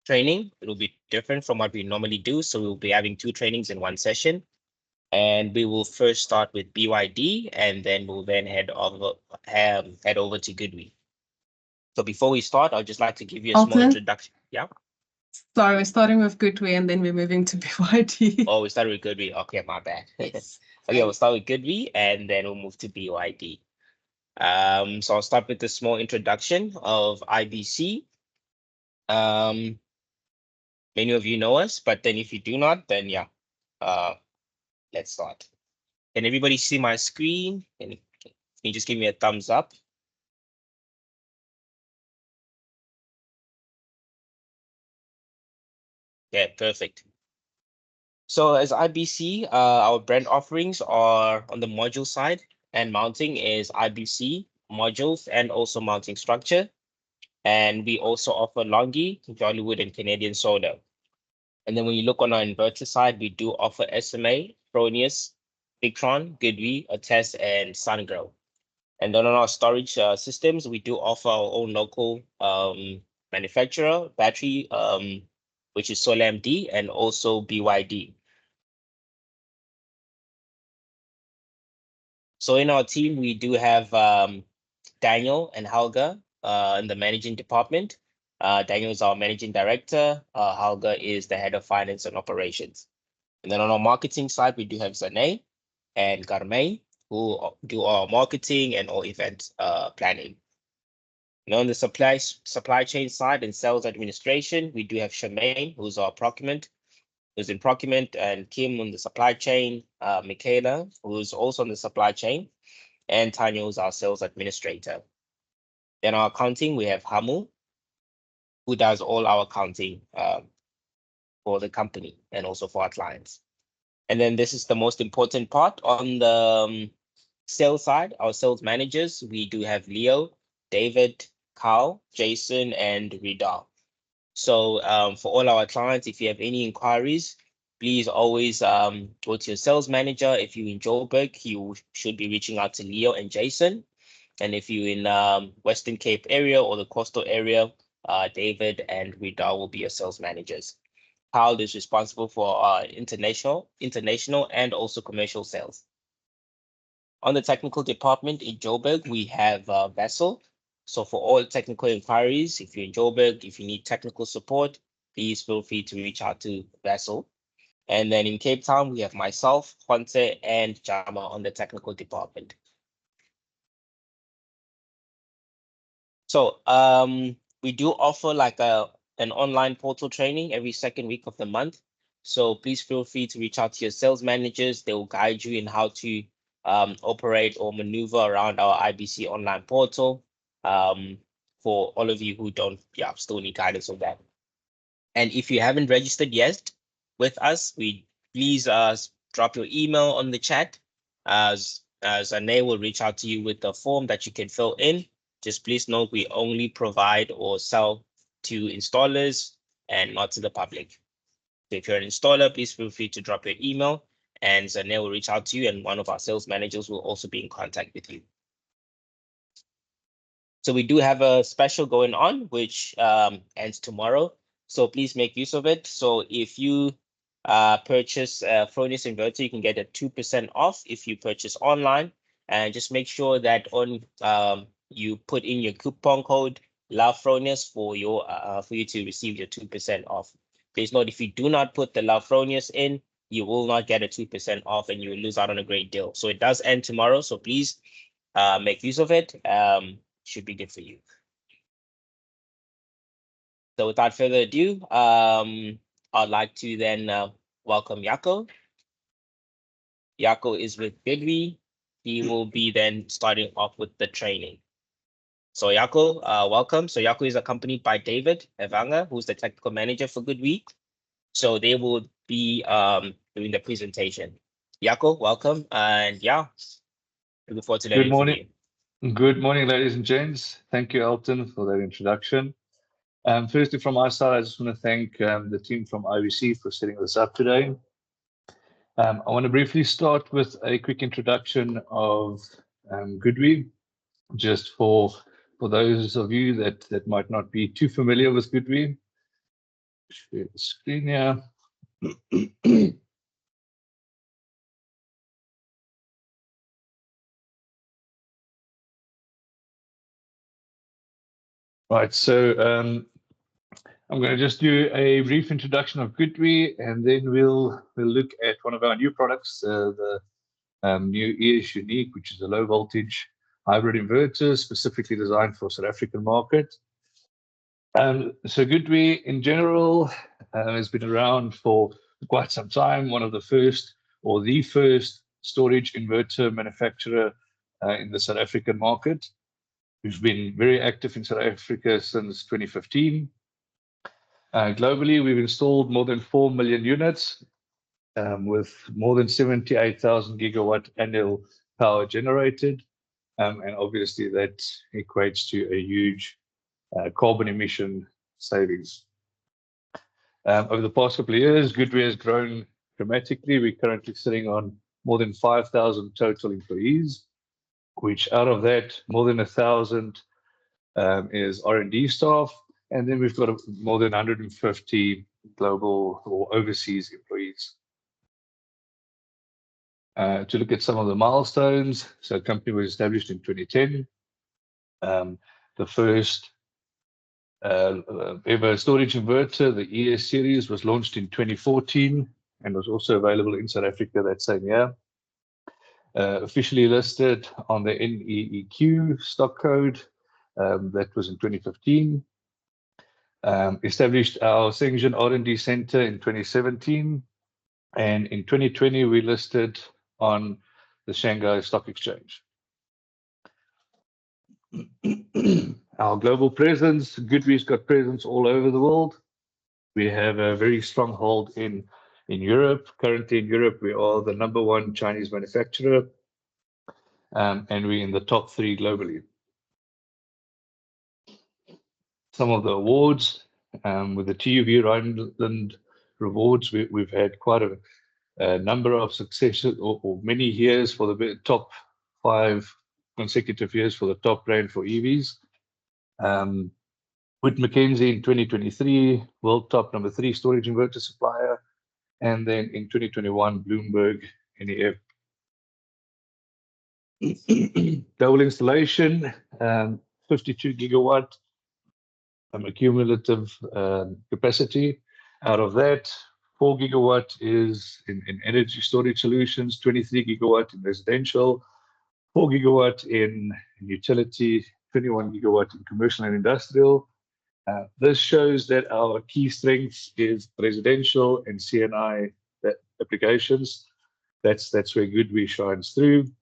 training. It will be different from what we normally do. So we'll be having 2 trainings in one session. And we will first start with BYD, and then we'll then head over to GoodWe. So before we start, I'd just like to give you a small introduction. Yeah. Sorry, we're starting with GoodWe and then we're moving to BYD. Oh, we started with GoodWe. Okay, my bad. Yes. Okay, we'll start with GoodWe and then we'll move to BYD. So I'll start with a small introduction of IBC. Many of you know us, but then if you do not, then yeah, let's start. Can everybody see my screen? Can you just give me a thumbs up? Yeah, perfect. So as IBC, our brand offerings are on the module side, and mounting is IBC modules and also mounting structure. And we also offer Longi, Jollywood, and Canadian Solar. And then when you look on our inverter side, we do offer SMA, Fronius, Victron, GoodWe, Attest, and SunGrow. And then on our storage systems, we do offer our own local manufacturer, battery, which is SolarMD, and also BYD. So in our team, we do have Daniel and Helga in the managing department. Daniel is our managing director. Helga is the head of finance and operations. And then on our marketing side, we do have Zane and Carmen, who do our marketing and all event planning. And on the supply chain side and sales administration, we do have Charmaine, who's our procurement, who's in procurement, and Kim on the supply chain, Michaela, who's also on the supply chain, and Tanya, who's our sales administrator. Then our accounting, we have Hamu, who does all our accounting for the company and also for our clients. And then this is the most important part on the sales side, our sales managers, we do have Leo, David, Carl, Jason, and Rida. So for all our clients, if you have any inquiries, please always go to your sales manager. If you're in Joburg, you should be reaching out to Leo and Jason. And if you're in Western Cape area or the coastal area, David and Rida will be your sales managers. Carl is responsible for international and also commercial sales. On the technical department in Joburg, we have Vessel. So for all technical inquiries, if you're in Joburg, if you need technical support, please feel free to reach out to Vessel. And then in Cape Town, we have myself, Juanse, and Jama on the technical department. So we do offer like an online portal training every second week of the month. So please feel free to reach out to your sales managers. They will guide you in how to operate or maneuver around our IBC online portal. For all of you who don't, still need guidance on that. And if you haven't registered yet with us, please drop your email on the chat as Ane will reach out to you with the form that you can fill in. Just please note we only provide or sell to installers and not to the public. So if you're an installer, please feel free to drop your email and Zane will reach out to you and one of our sales managers will also be in contact with you. So we do have a special going on, which ends tomorrow. So please make use of it. So if you purchase a Fronius inverter, you can get a 2% off if you purchase online. And just make sure that on you put in your coupon code Love Fronius for you to receive your 2% off. Please note, if you do not put the Love Fronius in, you will not get a 2% off and you will lose out on a great deal. So it does end tomorrow. So please make use of it. Should be good for you. So without further ado, I'd like to then welcome Jaco. Jaco is with GoodWe. He will be then starting off with the training. So Jaco, welcome. So Jaco is accompanied by David Evanga, who's the technical manager for GoodWe. So they will be doing the presentation. Jaco, welcome. And yeah, looking forward to learning from you. Good morning, ladies and gents. Thank you, Elton, for that introduction. Firstly, from my side, I just want to thank the team from IBC for setting this up today. I want to briefly start with a quick introduction of GoodWe, just for for those of you that might not be too familiar with GoodWe, share the screen here. Right, so I'm going to just do a brief introduction of GoodWe, and then we'll look at one of our new products, the new ES Unique, which is a low voltage hybrid inverter specifically designed for South African market. So GoodWe in general has been around for quite some time. One of the first, or the first, storage inverter manufacturer in the South African market. We've been very active in South Africa since 2015. Globally, we've installed more than 4 million units with more than 78,000 gigawatt annual power generated. And obviously that equates to a huge carbon emission savings. Over the past couple of years, GoodWe has grown dramatically. We're currently sitting on more than 5,000 total employees, which out of that, more than 1,000 is R&D staff. And then we've got more than 150 global or overseas employees. To look at some of the milestones, so the company was established in 2010. The first ever storage inverter, the ES series, was launched in 2014 and was also available in South Africa that same year. Officially listed on the NEEQ stock code, that was in 2015. Established our Shenzhen R&D Center in 2017, and in 2020 we listed on the Shanghai Stock Exchange. Our global presence, GoodWe's got presence all over the world. We have a very strong hold in Europe. Currently in Europe, we are the #1 Chinese manufacturer, and we're in the top 3 globally. Some of the awards, with the TÜV Rheinland rewards, we've had quite a number of successes, or many years for the top 5 consecutive years for the top brand for EVs. Wood Mackenzie in 2023, world top #3 storage inverter supplier, and then in 2021, Bloomberg NEF. Global installation, 52 gigawatt accumulative capacity. Out of that, 4 gigawatt is in energy storage solutions, 23 gigawatt in residential, 4 gigawatt in utility, 21 gigawatt in commercial and industrial. This shows that our key strength is residential and CNI applications. That's where GoodWe shines through.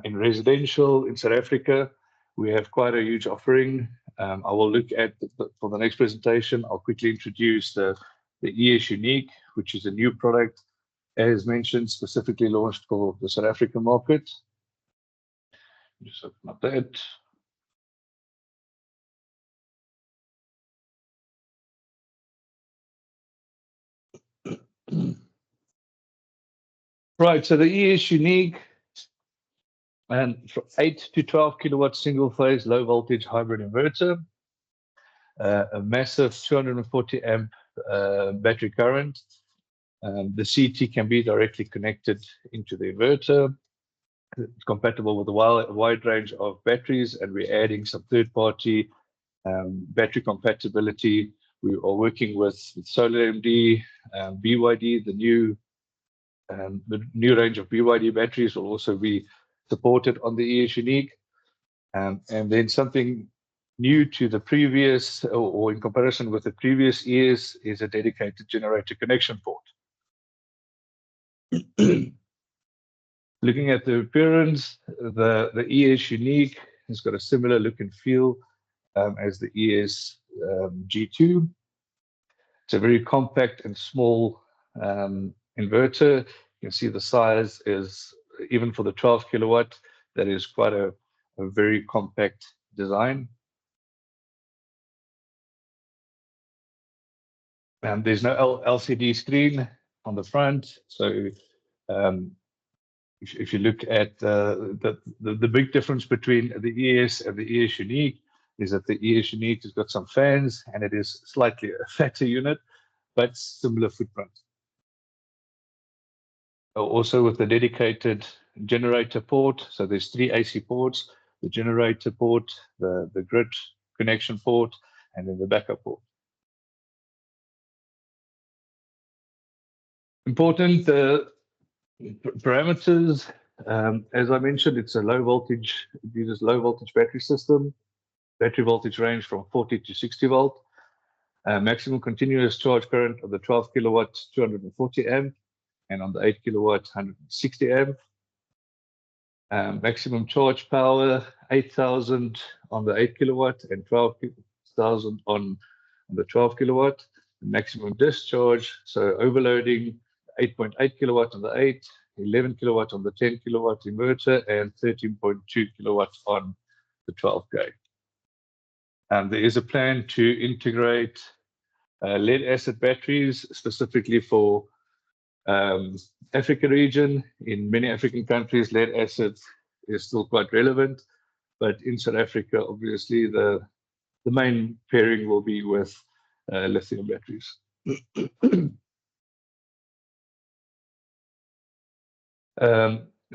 In residential in South Africa, we have quite a huge offering. I will look at, for the next presentation, I'll quickly introduce the ES Unique, which is a new product, as mentioned, specifically launched for the South African market. Just open up that. Right, so the ES Unique, and from 8 to 12 kilowatt single phase low voltage hybrid inverter, a massive 240 amp battery current. The CT can be directly connected into the inverter. It's compatible with a wide range of batteries, and we're adding some third-party battery compatibility. We are working with SolarMD, BYD, the new range of BYD batteries will also be supported on the ES Unique. And then something new to the previous, or in comparison with the previous ES, is a dedicated generator connection port. Looking at the appearance, the ES Unique has got a similar look and feel as the ES G2. It's a very compact and small inverter. You can see the size is, even for the 12 kilowatt, that is quite a very compact design. And there's no LCD screen on the front, so if you look at the big difference between the ES and the ES Unique, is that the ES Unique has got some fans, and it is slightly a fatter unit, but similar footprint. Also with the dedicated generator port, so there's 3 AC ports, the generator port, the grid connection port, and then the backup port. Important parameters, as I mentioned, it's a low voltage, it uses low voltage battery system, battery voltage range from 40 to 60 volt, maximum continuous charge current of the 12 kilowatt, 240 amp, and on the 8 kilowatt, 160 amp. Maximum charge power, 8,000 on the 8 kilowatt and 12,000 on the 12 kilowatt. Maximum discharge, so overloading, 8.8 kilowatt on the 8, 11 kilowatt on the 10 kilowatt inverter, and 13.2 kilowatt on the 12K. There is a plan to integrate lead acid batteries specifically for Africa region. In many African countries, lead acid is still quite relevant, but in South Africa, obviously, the main pairing will be with lithium batteries.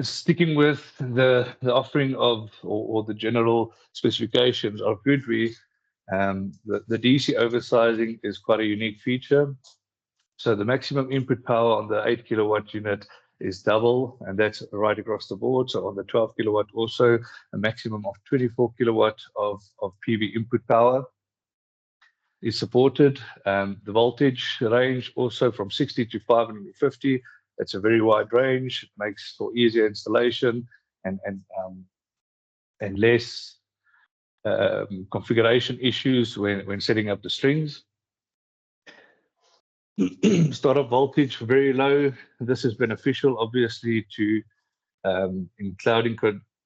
Sticking with the offering of, or the general specifications of GoodWe, the DC oversizing is quite a unique feature. So the maximum input power on the 8 kilowatt unit is double, and that's right across the board. So on the 12 kilowatt, also a maximum of 24 kilowatt of PV input power is supported. The voltage range also from 60 to 550. It's a very wide range. It makes for easier installation and less configuration issues when setting up the strings. Startup voltage very low. This is beneficial, obviously, to in clouding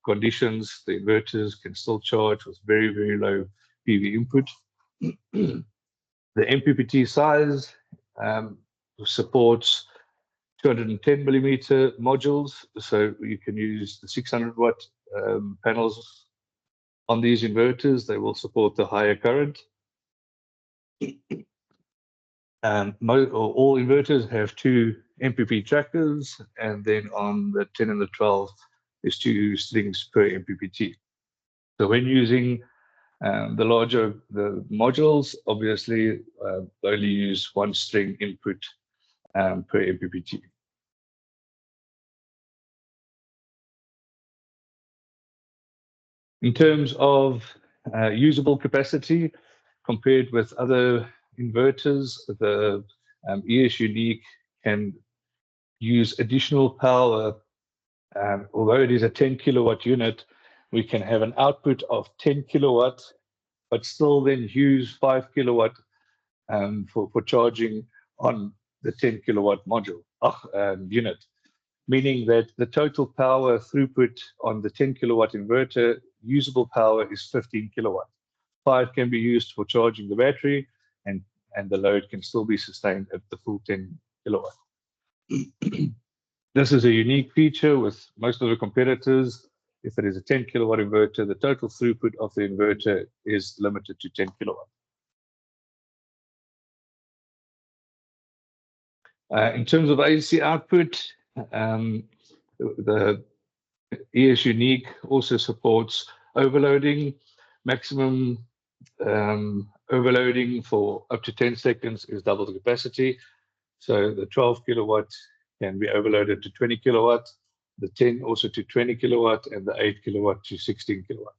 conditions. The inverters can still charge with very, very low PV input. The MPPT size supports 210 millimeter modules, so you can use the 600 watt panels on these inverters. They will support the higher current. All inverters have 2 MPP trackers, and then on the 10 and the 12 is 2 strings per MPPT. So when using the modules, obviously only use 1 string input per MPPT. In terms of usable capacity, compared with other inverters, the ES Unique can use additional power. Although it is a 10 kilowatt unit, we can have an output of 10 kilowatt, but still then use 5 kilowatt for charging on the 10 kilowatt module unit, meaning that the total power throughput on the 10 kilowatt inverter, usable power is 15 kilowatt. 5 can be used for charging the battery, and the load can still be sustained at the full 10 kilowatt. This is a unique feature with most of the competitors. If it is a 10 kilowatt inverter, the total throughput of the inverter is limited to 10 kilowatt. In terms of AC output, the ES Unique also supports overloading. Maximum overloading for up to 10 seconds is double the capacity. So the 12 kilowatt can be overloaded to 20 kilowatt, the 10 also to 20 kilowatt, and the 8 kilowatt to 16 kilowatt.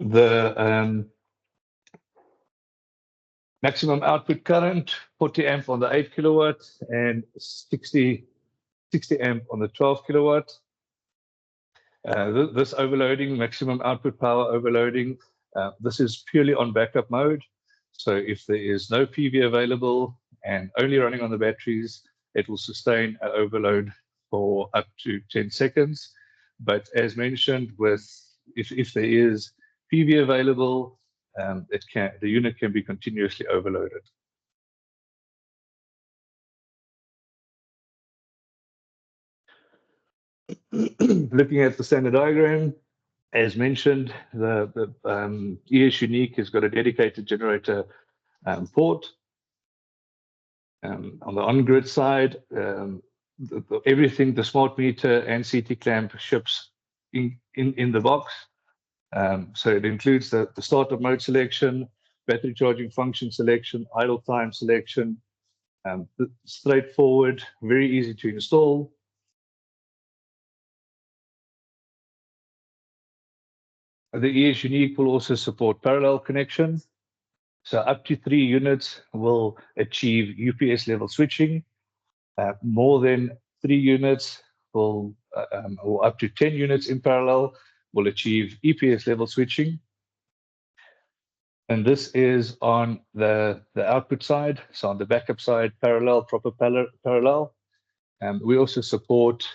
The maximum output current, 40 amp on the 8 kilowatt and 60 amp on the 12 kilowatt. This overloading, maximum output power overloading, this is purely on backup mode. So if there is no PV available and only running on the batteries, it will sustain an overload for up to 10 seconds. But as mentioned, if there is PV available, the unit can be continuously overloaded. Looking at the standard diagram, as mentioned, the ES Unique has got a dedicated generator port. On the on-grid side, everything, the smart meter and CT clamp ships in the box. So it includes the startup mode selection, battery charging function selection, idle time selection, straightforward, very easy to install. The ES Unique will also support parallel connection. So up to 3 units will achieve UPS level switching. More than 3 units will, or up to 10 units in parallel, will achieve EPS level switching. And this is on the output side. So on the backup side, parallel, proper parallel. We also support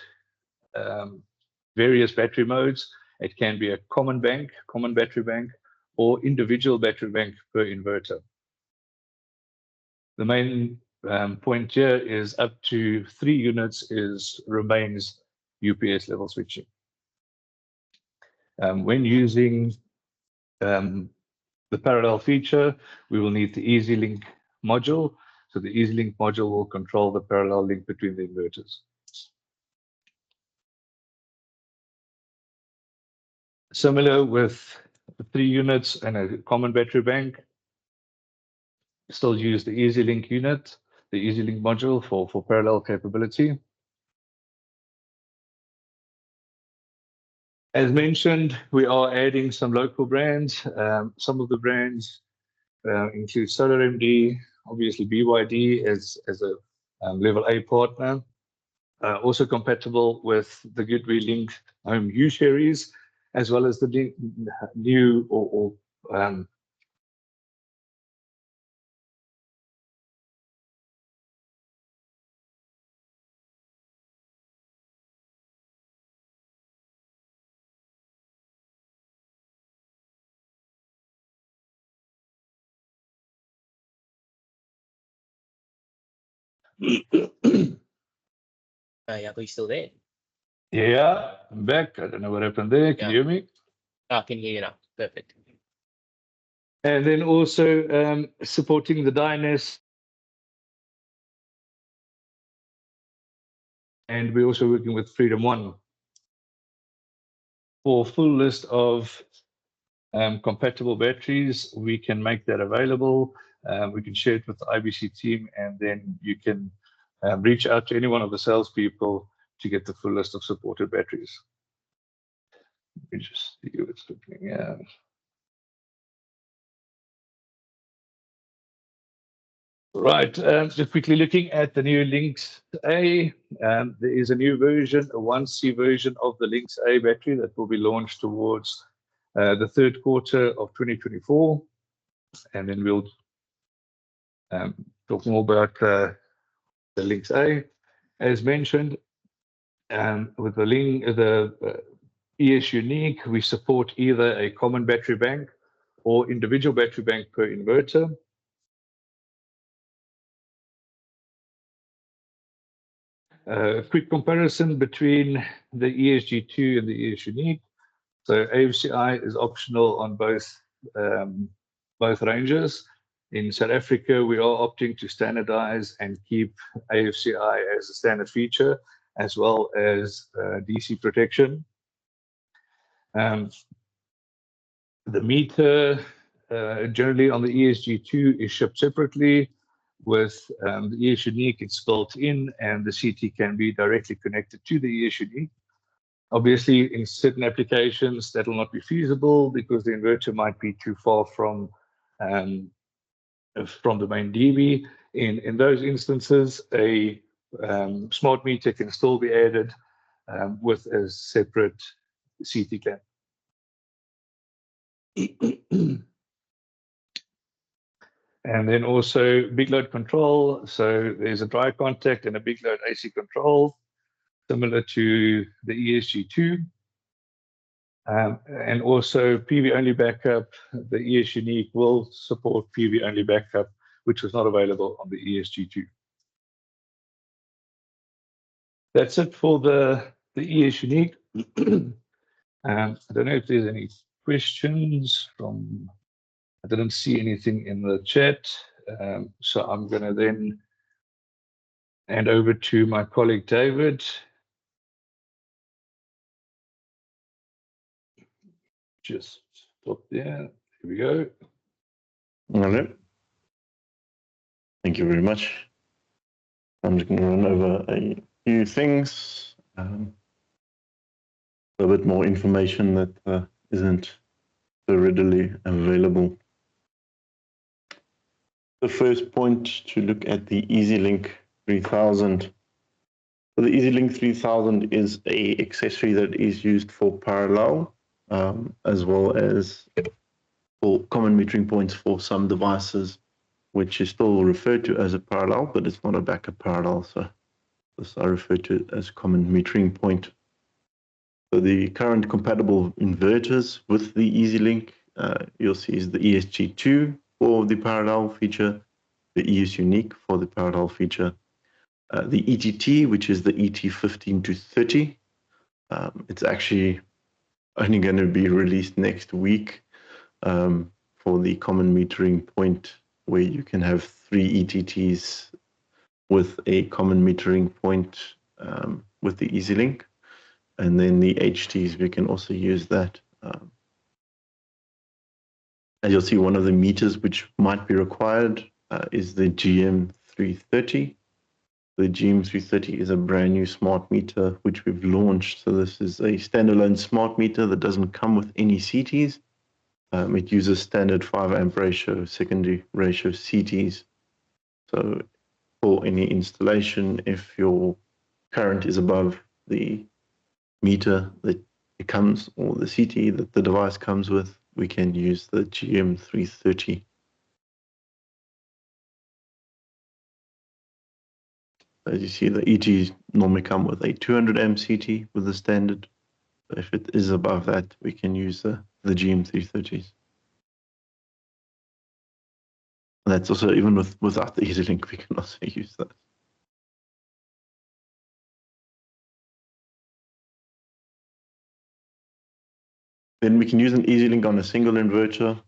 various battery modes. It can be a common battery bank, or individual battery bank per inverter. The main point here is up to 3 units remains UPS level switching. When using the parallel feature, we will need the EasyLink module. So the EasyLink module will control the parallel link between the inverters. Similar with 3 units and a common battery bank, still use the EasyLink unit, the EasyLink module for parallel capability. As mentioned, we are adding some local brands. Some of the brands include SolarMD, obviously BYD as a level A partner. Also compatible with the GoodWe Link Home U series, as well as the new or Yeah, are you still there? Yeah, I'm back. I don't know what happened there. Can you hear me? I can hear you now. Perfect. And then also supporting the Dynas. And we're also working with Freedom One. For a full list of compatible batteries, we can make that available. We can share it with the IBC team, and then you can reach out to any one of the salespeople to get the full list of supported batteries. Let me just see what's looking at. Right, just quickly looking at the new Lynx A, there is a new version, a 1C version of the Lynx A battery that will be launched towards the third quarter of 2024. And then we'll talk more about the Lynx A. As mentioned, with the ES Unique, we support either a common battery bank or individual battery bank per inverter. A quick comparison between the ESG2 and the ES Unique. So AFCI is optional on both ranges. In South Africa, we are opting to standardize and keep AFCI as a standard feature, as well as DC protection. The meter generally on the ESG2 is shipped separately. With the ES Unique, it's built in, and the CT can be directly connected to the ES Unique. Obviously, in certain applications, that will not be feasible because the inverter might be too far from the main DB. In those instances, a smart meter can still be added with a separate CT clamp. And then also big load control. So there's a dry contact and a big load AC control, similar to the ESG2. And also PV only backup. The ES Unique will support PV only backup, which was not available on the ESG2. That's it for the the ES Unique. I don't know if there's any questions from, I didn't see anything in the chat. So I'm going to then hand over to my colleague, David. Just stop there. Here we go. All right. Thank you very much. I'm just going to run over a few things. A bit more information that isn't so readily available. The first point to look at the EasyLink 3000. So the EasyLink 3000 is a accessory that is used for parallel, as well as for common metering points for some devices, which is still referred to as a parallel, but it's not a backup parallel. So this I refer to as common metering point. So the current compatible inverters with the EasyLink, you'll see is the ESG2 for the parallel feature, the ES Unique for the parallel feature, the ETT, which is the ET15 to 30. It's actually only going to be released next week for the common metering point, where you can have 3 ETTs with a common metering point with the EasyLink. And then the HTs, we can also use that. As you'll see, one of the meters which might be required is the GM330. The GM330 is a brand new smart meter which we've launched. So this is a standalone smart meter that doesn't come with any CTs. It uses standard 5 amp ratio, secondary ratio CTs. So for any installation, if your current is above the meter that it comes, or the CT that the device comes with, we can use the GM330. As you see, the ETs normally come with a 200 amp CT with the standard. So if it is above that, we can use the GM330s. And that's also even without the EasyLink, we can also use that. Then we can use an EasyLink on a single inverter,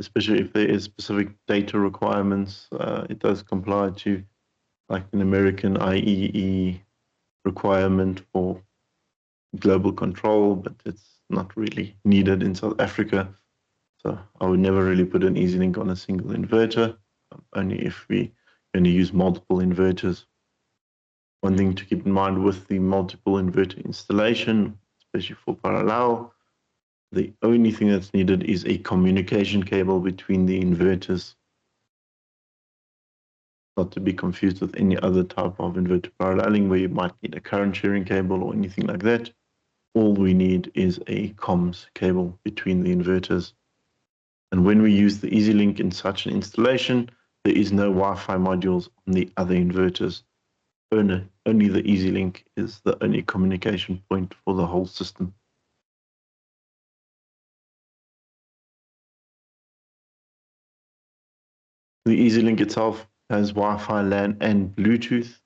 especially if there is specific data requirements. It does comply to like an American IEE requirement for global control, but it's not really needed in South Africa. So I would never really put an EasyLink on a single inverter, only if we only use multiple inverters. One thing to keep in mind with the multiple inverter installation, especially for parallel, the only thing that's needed is a communication cable between the inverters, not to be confused with any other type of inverter paralleling where you might need a current sharing cable or anything like that. All we need is a comms cable between the inverters. And when we use the EasyLink in such an installation, there is no Wi-Fi modules on the other inverters. Only the EasyLink is the only communication point for the whole system. The EasyLink itself has Wi-Fi, LAN, and Bluetooth.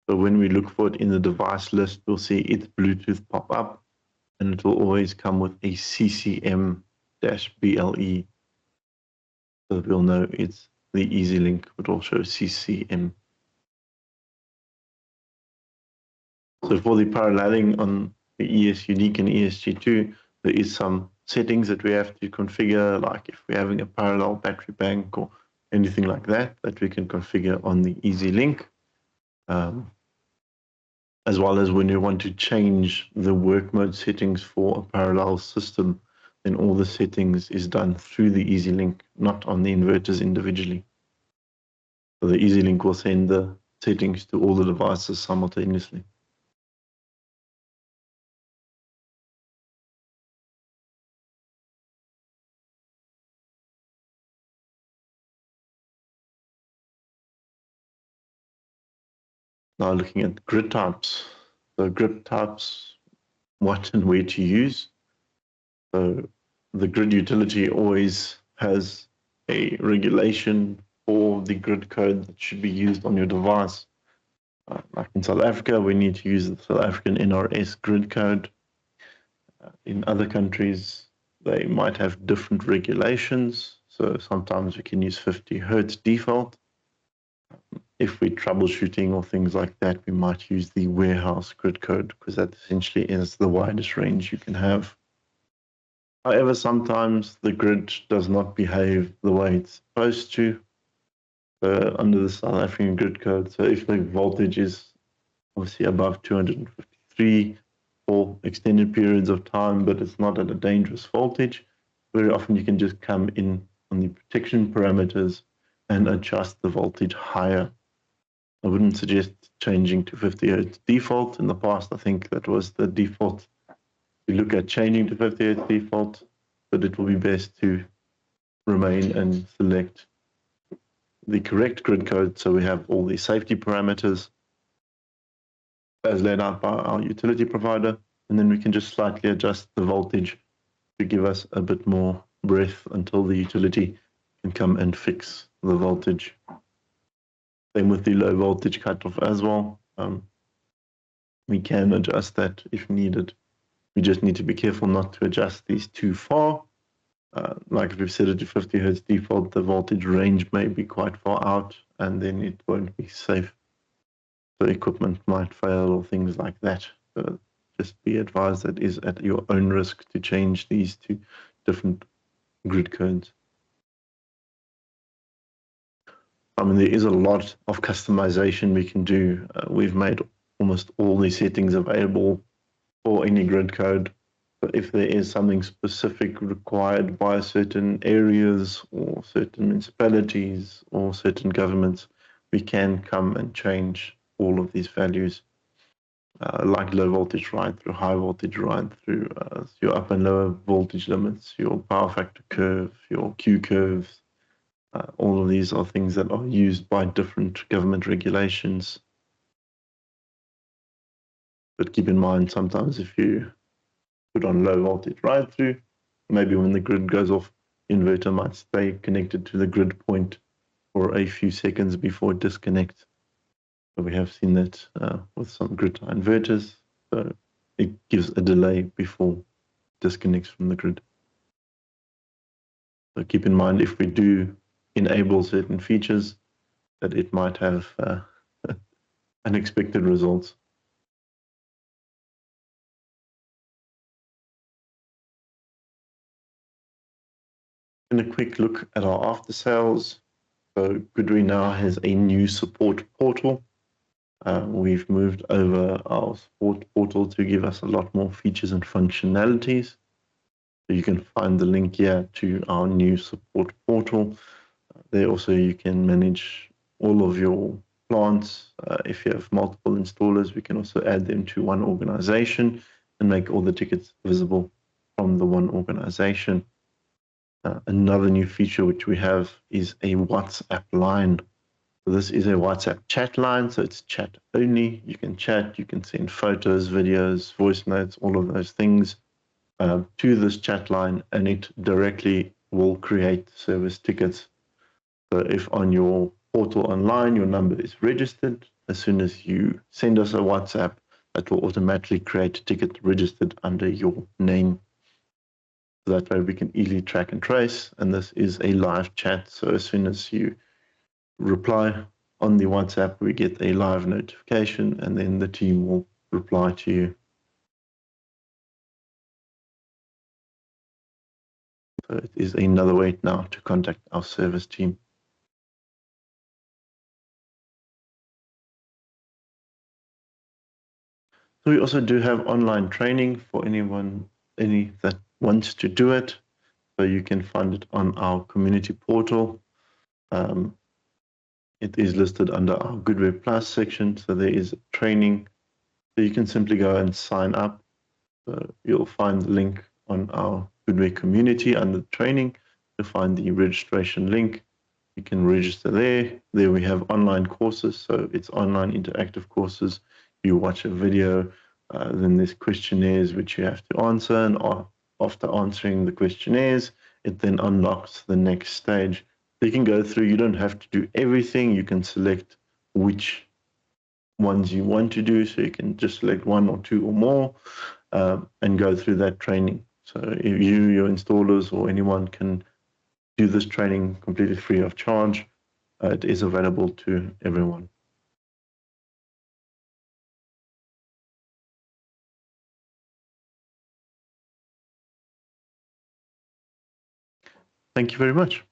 So when we look for it in the device list, we'll see its Bluetooth pop up, and it will always come with a CCM-BLE. So we'll know it's the EasyLink, but also CCM. So for the paralleling on the ES Unique and ESG2, there is some settings that we have to configure, like if we're having a parallel battery bank or anything like that, that we can configure on the EasyLink. As well as when you want to change the work mode settings for a parallel system, then all the settings is done through the EasyLink, not on the inverters individually. So the EasyLink will send the settings to all the devices simultaneously. Now looking at grid types. So grid types, what and where to use. So the grid utility always has a regulation for the grid code that should be used on your device. Like in South Africa, we need to use the South African NRS grid code. In other countries, they might have different regulations. So sometimes we can use 50 hertz default. If we're troubleshooting or things like that, we might use the warehouse grid code because that essentially is the widest range you can have. However, sometimes the grid does not behave the way it's supposed to under the South African grid code. So if the voltage is obviously above 253 for extended periods of time, but it's not at a dangerous voltage, very often you can just come in on the protection parameters and adjust the voltage higher. I wouldn't suggest changing to 50 hertz default. In the past, I think that was the default. We look at changing to 50 hertz default, but it will be best to remain and select the correct grid code so we have all the safety parameters as laid out by our utility provider, and then we can just slightly adjust the voltage to give us a bit more breath until the utility can come and fix the voltage. Same with the low voltage cutoff as well. We can adjust that if needed. We just need to be careful not to adjust these too far. Like if we've set it to 50 hertz default, the voltage range may be quite far out and then it won't be safe. The equipment might fail or things like that. Just be advised that is at your own risk to change these to different grid codes. I mean, there is a lot of customization we can do. We've made almost all these settings available for any grid code. But if there is something specific required by certain areas or certain municipalities or certain governments, we can come and change all of these values, like low voltage right through, high voltage right through, your up and lower voltage limits, your power factor curve, your Q curves. All of these are things that are used by different government regulations. But keep in mind, sometimes if you put on low voltage right through, maybe when the grid goes off, the inverter might stay connected to the grid point for a few seconds before it disconnects. So we have seen that with some grid tie inverters. So it gives a delay before it disconnects from the grid. So keep in mind, if we do enable certain features, that it might have unexpected results. And a quick look at our after sales. So GoodWe now has a new support portal. We've moved over our support portal to give us a lot more features and functionalities. So you can find the link here to our new support portal. There also you can manage all of your plants. If you have multiple installers, we can also add them to one organization and make all the tickets visible from the one organization. Another new feature which we have is a WhatsApp line. So this is a WhatsApp chat line, so it's chat only. You can chat, you can send photos, videos, voice notes, all of those things to this chat line, and it directly will create service tickets. So if on your portal online your number is registered, as soon as you send us a WhatsApp, that will automatically create a ticket registered under your name. So that way we can easily track and trace, and this is a live chat. So as soon as you reply on the WhatsApp, we get a live notification, and then the team will reply to you. So it is another way now to contact our service team. So we also do have online training for any that wants to do it. So you can find it on our community portal. It is listed under our GoodWe Plus section. So there is training. So you can simply go and sign up. So you'll find the link on our GoodWe community under training. You'll find the registration link. You can register there. There we have online courses. So it's online interactive courses. You watch a video, then there's questionnaires which you have to answer. And after answering the questionnaires, it then unlocks the next stage. So you can go through, you don't have to do everything. You can select which ones you want to do. So you can just select one or two or more and go through that training. So if you, your installers, or anyone can do this training completely free of charge, it is available to everyone. Thank you very much.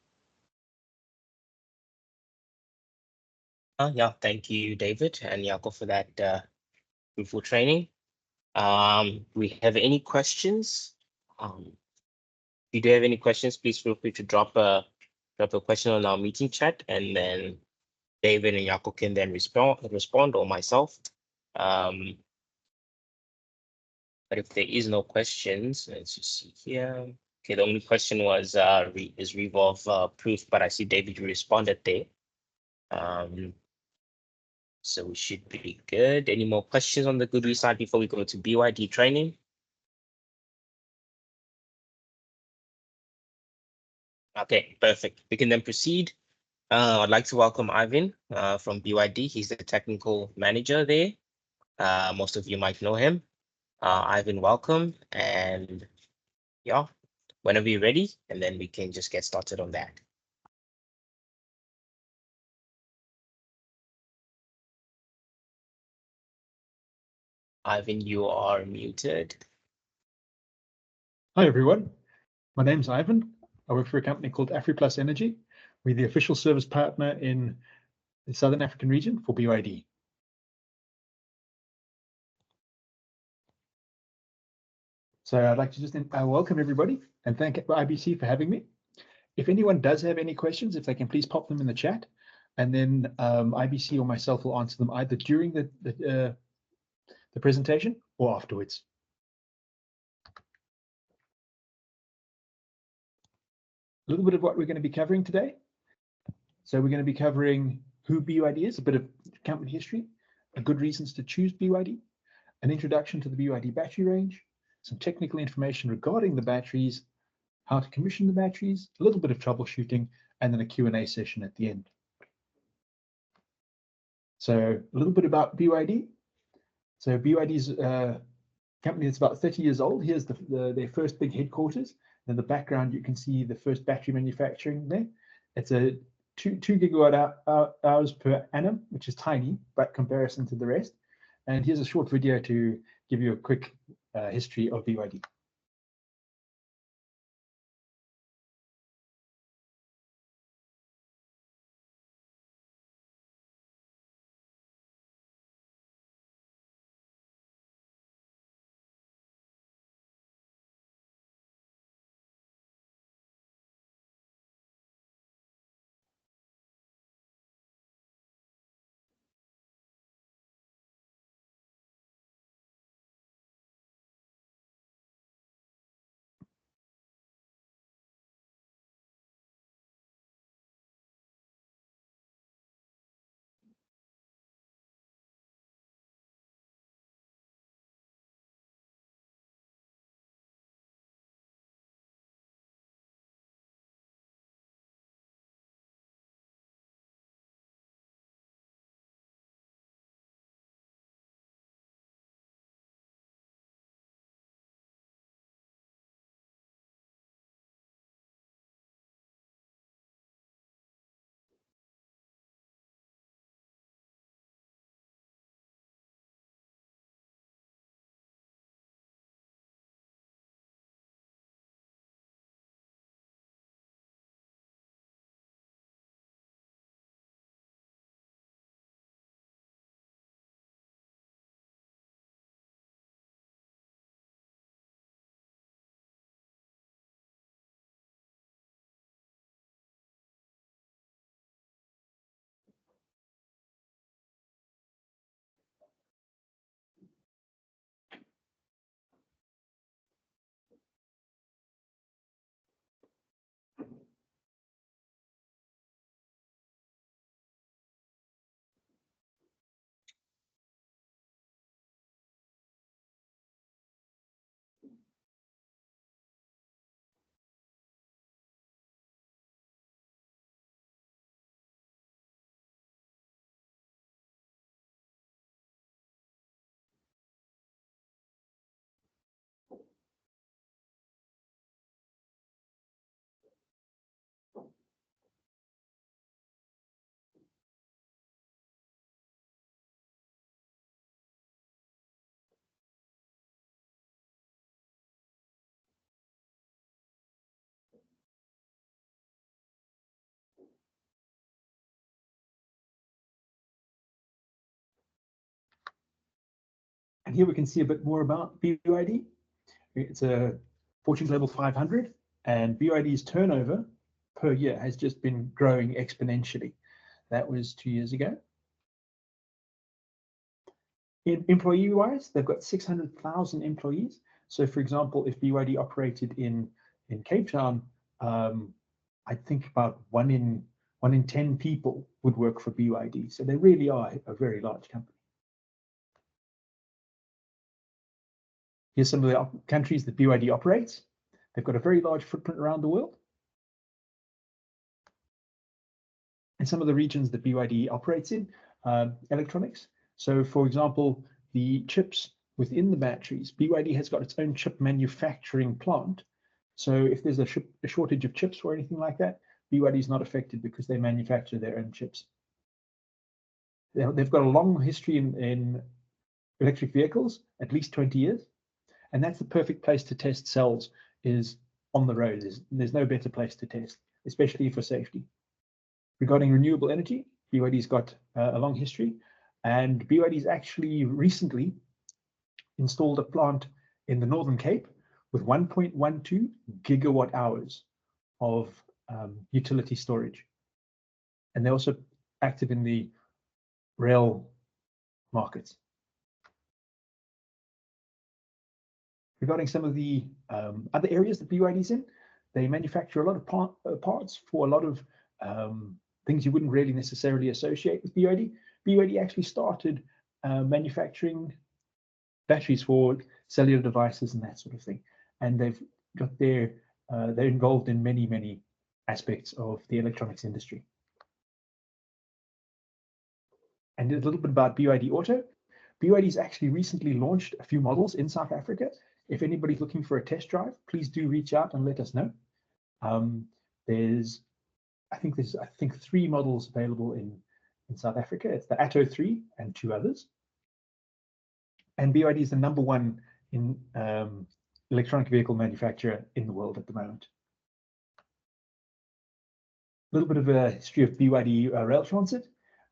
Yeah, thank you, David and Jaco, for that beautiful training. We have any questions? If you do have any questions, please feel free to drop a question on our meeting chat, and then David and Jaco can then respond, or myself. But if there is no questions, let's just see here. Okay, the only question was is Revolve proof, but I see David, you responded there. So we should be good. Any more questions on the GoodWe side before we go to BYD training? Okay, perfect. We can then proceed. I'd like to welcome Ivan from BYD. He's the technical manager there. Most of you might know him. Ivan, welcome. And yeah, whenever you're ready, and then we can just get started on that. Ivan, you are muted. Hi, everyone. My name's Ivan. I work for a company called AfriPlus Energy. We're the official service partner in the Southern African region for BYD. So I'd like to just welcome everybody and thank IBC for having me. If anyone does have any questions, if they can please pop them in the chat, and then IBC or myself will answer them either during the presentation or afterwards. A little bit of what we're going to be covering today. So we're going to be covering who BYD is, a bit of company history, good reasons to choose BYD, an introduction to the BYD battery range, some technical information regarding the batteries, how to commission the batteries, a little bit of troubleshooting, and then a Q&A session at the end. So a little bit about BYD. So BYD's a company that's about 30 years old. Here's their first big headquarters. In the background, you can see the first battery manufacturing there. It's a 2 gigawatt hours per annum, which is tiny by comparison to the rest. And here's a short video to give you a quick history of BYD. And here we can see a bit more about BYD. It's a Fortune Global 500, and BYD's turnover per year has just been growing exponentially. That was 2 years ago. Employee-wise, they've got 600,000 employees. So, for example, if BYD operated in Cape Town, I think about one in 10 people would work for BYD. So they really are a very large company. Here's some of the countries that BYD operates. They've got a very large footprint around the world. And some of the regions that BYD operates in, electronics. So, for example, the chips within the batteries, BYD has got its own chip manufacturing plant. So if there's a shortage of chips or anything like that, BYD is not affected because they manufacture their own chips. They've got a long history in electric vehicles, at least 20 years. And that's the perfect place to test cells, is on the road. There's no better place to test, especially for safety. Regarding renewable energy, BYD's got a long history, and BYD's actually recently installed a plant in the Northern Cape with 1.12 gigawatt hours of utility storage. And they're also active in the rail markets. Regarding some of the other areas that BYD's in, they manufacture a lot of parts for a lot of things you wouldn't really necessarily associate with BYD. BYD actually started manufacturing batteries for cellular devices and that sort of thing. And they've got they're involved in many, many aspects of the electronics industry. And a little bit about BYD Auto. BYD's actually recently launched a few models in South Africa. If anybody's looking for a test drive, please do reach out and let us know. There's 3 models available in South Africa. It's the Atto 3 and 2 others. And BYD is the #1 in electronic vehicle manufacturer in the world at the moment. A little bit of a history of BYD rail transit.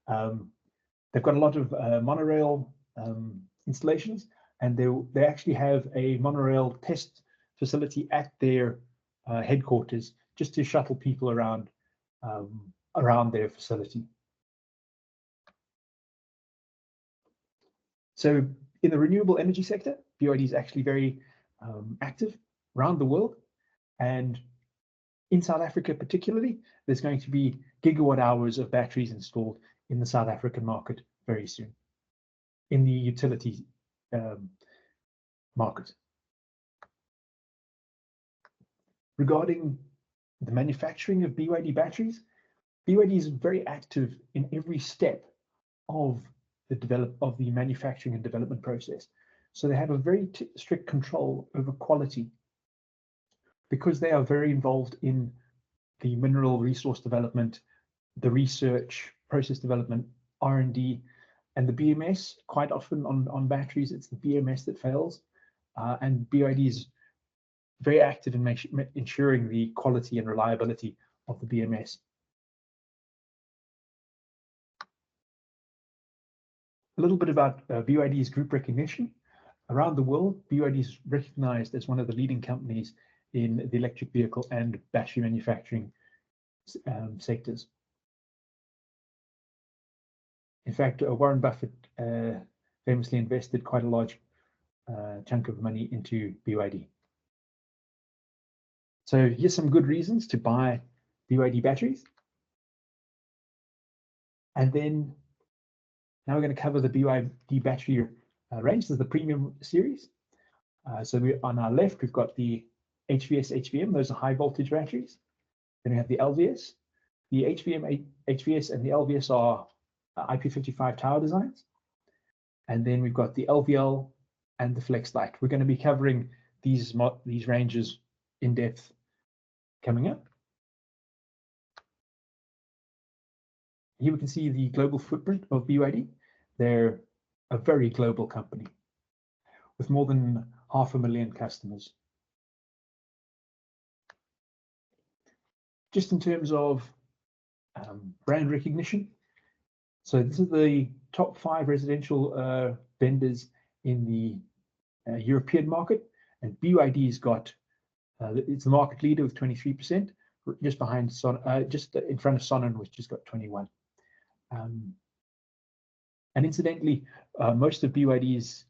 They've got a lot of monorail installations, and they actually have a monorail test facility at their headquarters just to shuttle people around their facility. So in the renewable energy sector, BYD is actually very active around the world, and in South Africa particularly, there's going to be gigawatt hours of batteries installed in the South African market very soon, in the utility market. Regarding the manufacturing of BYD batteries, BYD is very active in every step of the manufacturing and development process. So they have a very strict control over quality, because they are very involved in the mineral resource development, the research, process development, R&D, and the BMS. Quite often on batteries, it's the BMS that fails, and BYD is very active in ensuring the quality and reliability of the BMS. A little bit about BYD's group recognition. Around the world, BYD is recognized as one of the leading companies in the electric vehicle and battery manufacturing sectors. In fact, Warren Buffett famously invested quite a large chunk of money into BYD. So here's some good reasons to buy BYD batteries. And then now we're going to cover the BYD battery range. This is the premium series. So on our left, we've got the HVS, HVM. Those are high voltage batteries. Then we have the LVS. The HVS and the LVS are IP55 tower designs. And then we've got the LVL and the Flex Lite. We're going to be covering these ranges in depth coming up. Here we can see the global footprint of BYD. They're a very global company with more than 500,000 customers. Just in terms of brand recognition, so this is the top 5 residential vendors in the European market, and BYD's got it's the market leader with 23%, just behind just in front of Sonnen, which has got 21%. And incidentally, most of BYD's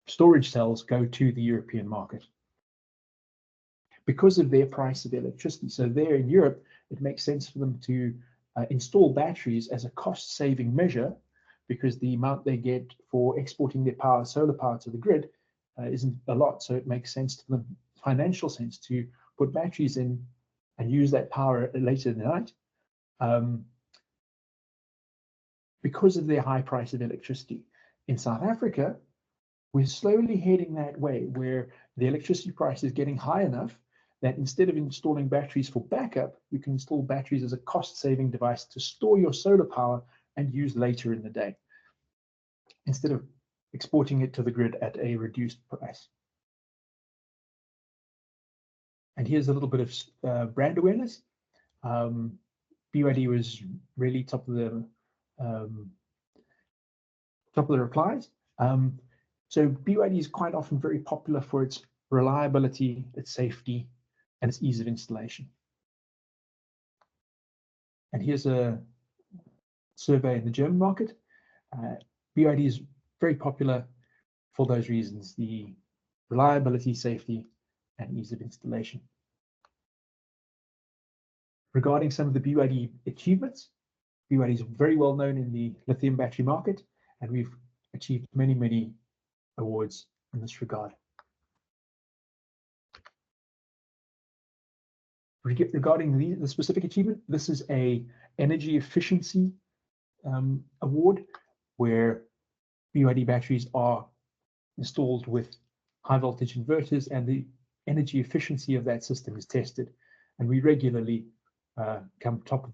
storage cells go to the European market because of their price of electricity. So there in Europe, it makes sense for them to install batteries as a cost-saving measure, because the amount they get for exporting their power, solar power, to the grid isn't a lot. So it makes sense to them, financial sense, to put batteries in and use that power later in the night. Because of their high price of electricity. In South Africa, we're slowly heading that way, where the electricity price is getting high enough that instead of installing batteries for backup, you can install batteries as a cost-saving device to store your solar power and use later in the day, instead of exporting it to the grid at a reduced price. And here's a little bit of brand awareness. BYD was really top of the replies. So BYD is quite often very popular for its reliability, its safety, and its ease of installation. And here's a survey in the German market. BYD is very popular for those reasons: the reliability, safety, and ease of installation. Regarding some of the BYD achievements, BYD is very well known in the lithium battery market, and we've achieved many, many awards in this regard. Regarding the specific achievement, this is a energy efficiency award, where BYD batteries are installed with high voltage inverters, and the energy efficiency of that system is tested, and we regularly come top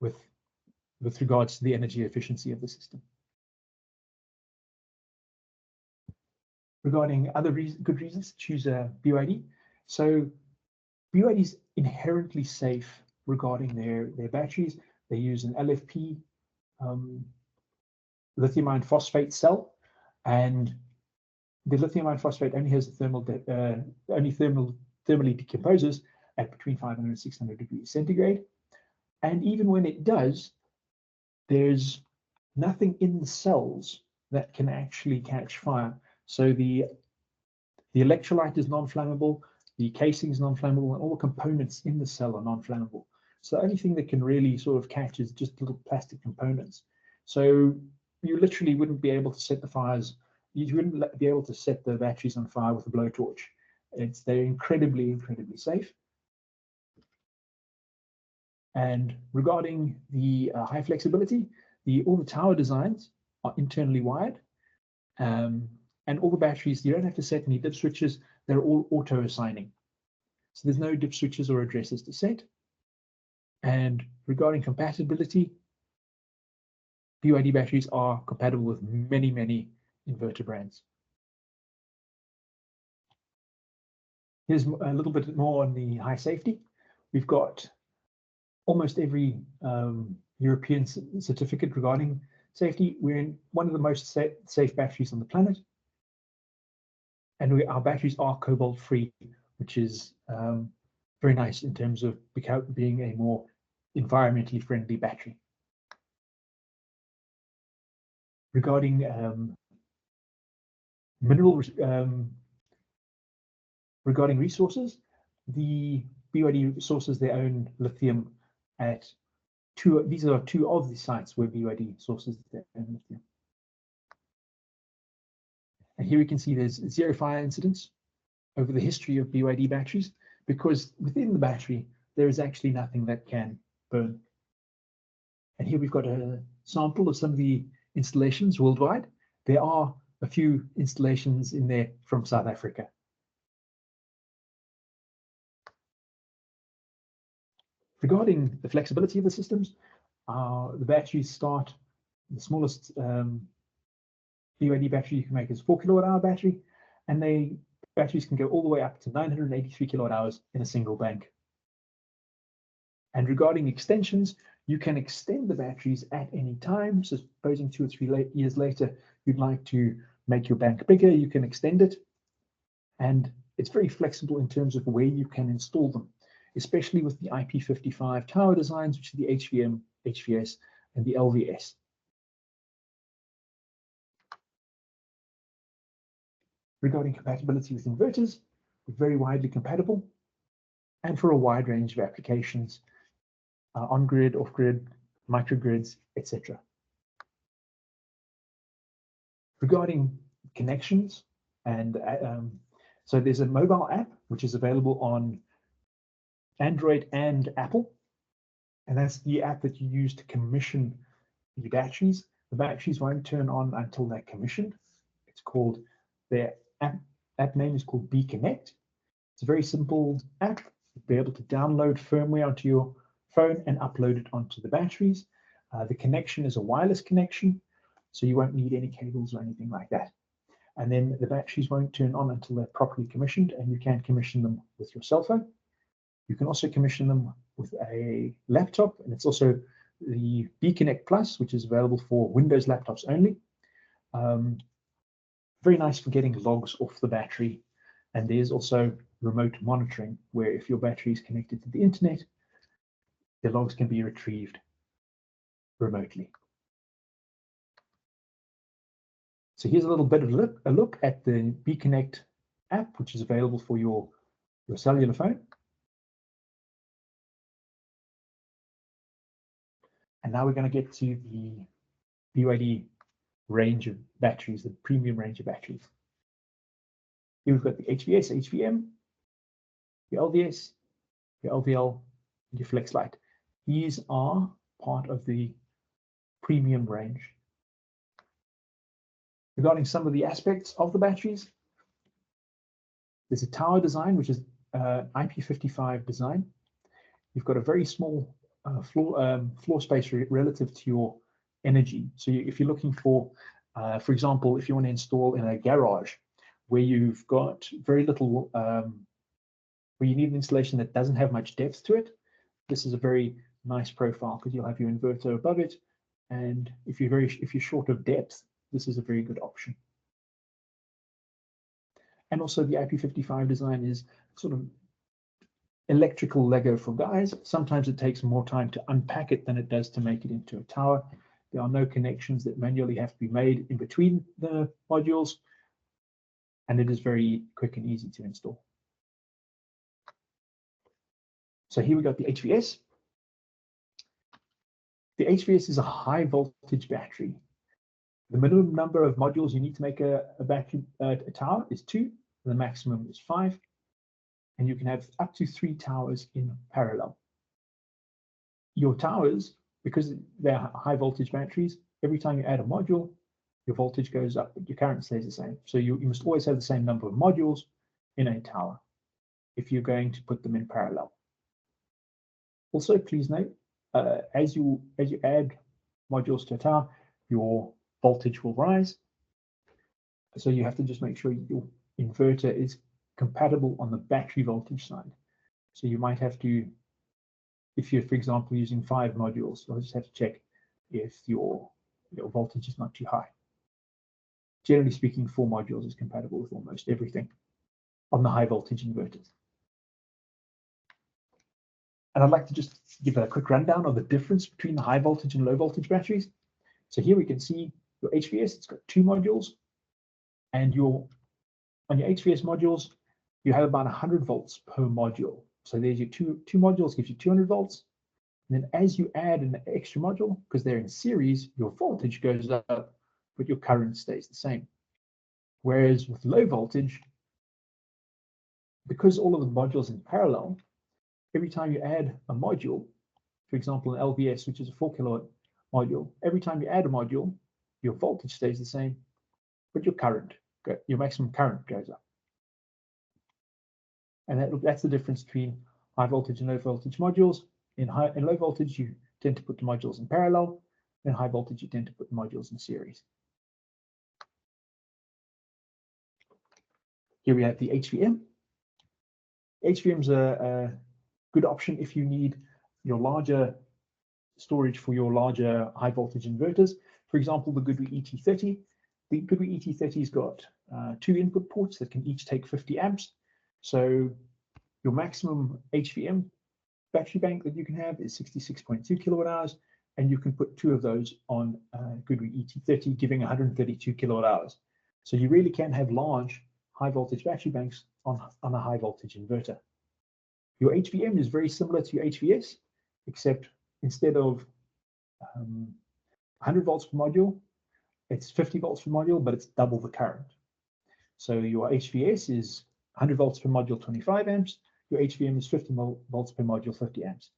with regards to the energy efficiency of the system. Regarding other good reasons to choose a BYD, so BYD is inherently safe regarding their batteries. They use an LFP lithium iron phosphate cell, and the lithium iron phosphate only has thermally decomposes at between 500 and 600 degrees centigrade. And even when it does, there's nothing in the cells that can actually catch fire. So the electrolyte is non-flammable, the casing is non-flammable, and all the components in the cell are non-flammable. So the only thing that can really sort of catch is just little plastic components. So you literally wouldn't be able to set the fires, you wouldn't be able to set the batteries on fire with a blowtorch. They're incredibly, incredibly safe. And regarding the high flexibility, all the tower designs are internally wired, and all the batteries, you don't have to set any dip switches, they're all auto assigning. So there's no dip switches or addresses to set. And regarding compatibility, BYD batteries are compatible with many, many inverter brands. Here's a little bit more on the high safety. We've got almost every European certificate regarding safety. We're in one of the most safe batteries on the planet. And our batteries are cobalt-free, which is very nice in terms of being a more environmentally friendly battery. Regarding regarding resources, the BYD sources their own lithium at these are two of the sites where BYD sources their own lithium. And here we can see there's 0 fire incidents over the history of BYD batteries, because within the battery, there is actually nothing that can burn. And here we've got a sample of some of the installations worldwide. There are a few installations in there from South Africa. Regarding the flexibility of the systems, the batteries start, the smallest BYD battery you can make is 4 kilowatt-hour battery, and batteries can go all the way up to 983 kilowatt-hours in a single bank. And regarding extensions, you can extend the batteries at any time. So supposing 2 or 3 years later, you'd like to make your bank bigger, you can extend it. And it's very flexible in terms of where you can install them, especially with the IP55 tower designs, which are the HVM, HVS, and the LVS. Regarding compatibility with inverters, we're very widely compatible and for a wide range of applications, on-grid, off-grid, microgrids, etc. Regarding connections, and so there's a mobile app which is available on Android and Apple, and that's the app that you use to commission the batteries. The batteries won't turn on until they're commissioned. It's called, their app name is called BConnect. It's a very simple app. You'll be able to download firmware onto your phone and upload it onto the batteries. The connection is a wireless connection, so you won't need any cables or anything like that. And then the batteries won't turn on until they're properly commissioned, and you can commission them with your cell phone. You can also commission them with a laptop, and it's also the BConnect Plus, which is available for Windows laptops only. Very nice for getting logs off the battery. And there's also remote monitoring, where if your battery is connected to the internet, the logs can be retrieved remotely. So here's a little bit of a look at the BConnect app, which is available for your cellular phone. And now we're going to get to the BYD range of batteries, the premium range of batteries. Here we've got the HVS, HVM, your LVS, your LVL, and your FlexLite. These are part of the premium range. Regarding some of the aspects of the batteries, there's a tower design, which is IP55 design. You've got a very small floor space relative to your energy. So if you're looking for example, if you want to install in a garage where you've got very little, where you need an installation that doesn't have much depth to it, this is a very nice profile because you'll have your inverter above it. And if you're short of depth, this is a very good option. And also the IP55 design is sort of electrical Lego for guys. Sometimes it takes more time to unpack it than it does to make it into a tower. There are no connections that manually have to be made in between the modules, and it is very quick and easy to install. So here we got the HVS. The HVS is a high voltage battery. The minimum number of modules you need to make a battery a tower is 2, and the maximum is 5. And you can have up to 3 towers in parallel. Your towers, because they're high voltage batteries, every time you add a module, your voltage goes up, but your current stays the same. So you must always have the same number of modules in a tower if you're going to put them in parallel. Also, please note, as you add modules to a tower, your voltage will rise. So you have to just make sure your inverter is compatible on the battery voltage side. So you might have to, if you're, for example, using 5 modules, you'll just have to check if your voltage is not too high. Generally speaking, 4 modules is compatible with almost everything on the high voltage inverters. And I'd like to just give a quick rundown of the difference between the high voltage and low voltage batteries. So here we can see your HVS, it's got 2 modules, and on your HVS modules, you have about 100 volts per module. So there's your two modules, gives you 200 volts. And then as you add an extra module, because they're in series, your voltage goes up, but your current stays the same. Whereas with low voltage, because all of the modules in parallel, every time you add a module, for example, an LVS, which is a 4 kilowatt module, every time you add a module, your voltage stays the same, but your maximum current goes up. And that's the difference between high voltage and low voltage modules. In low voltage, you tend to put the modules in parallel. In high voltage, you tend to put the modules in series. Here we have the HVM. HVM is a good option if you need your larger storage for your larger high voltage inverters. For example, the GoodWe ET30, the GoodWe ET30's got 2 input ports that can each take 50 amps. So your maximum HVM battery bank that you can have is 66.2 kilowatt hours, and you can put 2 of those on GoodWe ET30, giving 132 kilowatt hours. So you really can have large high voltage battery banks on a high voltage inverter. Your HVM is very similar to your HVS, except instead of 100 volts per module, it's 50 volts per module, but it's double the current. So your HVS is 100 volts per module, 25 amps. Your HVM is 50 volts per module, 50 amps.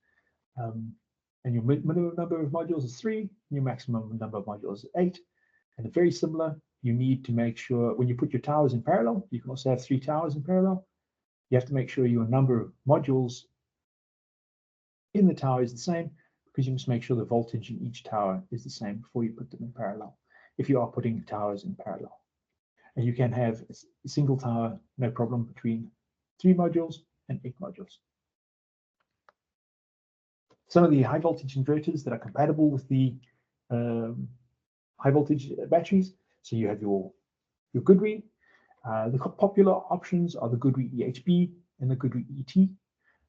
And your minimum number of modules is 3. Your maximum number of modules is 8. And very similar, you need to make sure when you put your towers in parallel, you can also have 3 towers in parallel. You have to make sure your number of modules in the tower is the same, because you must make sure the voltage in each tower is the same before you put them in parallel, if you are putting towers in parallel. And you can have a single tower, no problem, between 3 modules and 8 modules. Some of the high voltage inverters that are compatible with the high voltage batteries. So you have your GoodWe. The popular options are the GoodWe EHB and the GoodWe ET.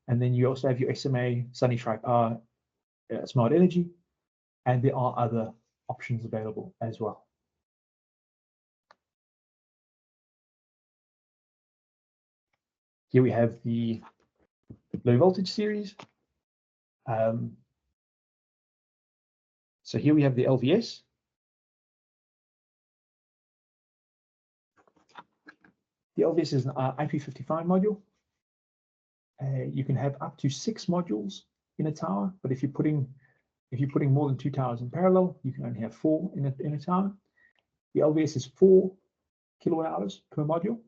And then you also have your SMA, Sunny Tri-Power, Smart Energy, and there are other options available as well. Here we have the low voltage series. So here we have the LVS. The LVS is an IP55 module. You can have up to 6 modules in a tower, but if you're putting more than 2 towers in parallel, you can only have 4 in a tower. The LVS is 4 kilowatt hours per module,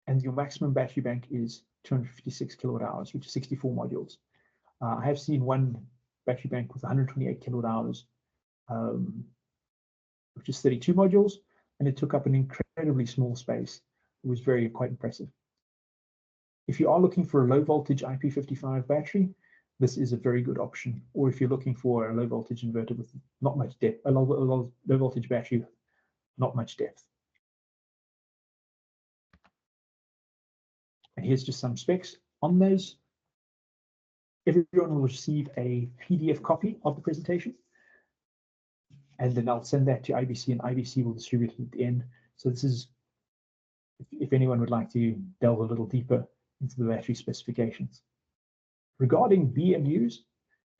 and your maximum battery bank is 256 kilowatt hours, which is 64 modules. I have seen one battery bank with 128 kilowatt hours, which is 32 modules, and it took up an incredibly small space. It was quite impressive. If you are looking for a low voltage IP55 battery, this is a very good option. Or if you're looking for a low voltage inverter with not much depth, a low voltage battery with not much depth. And here's just some specs on those. Everyone will receive a PDF copy of the presentation, and then I'll send that to IBC, and IBC will distribute it at the end. So this is, if anyone would like to delve a little deeper into the battery specifications. Regarding BMUs,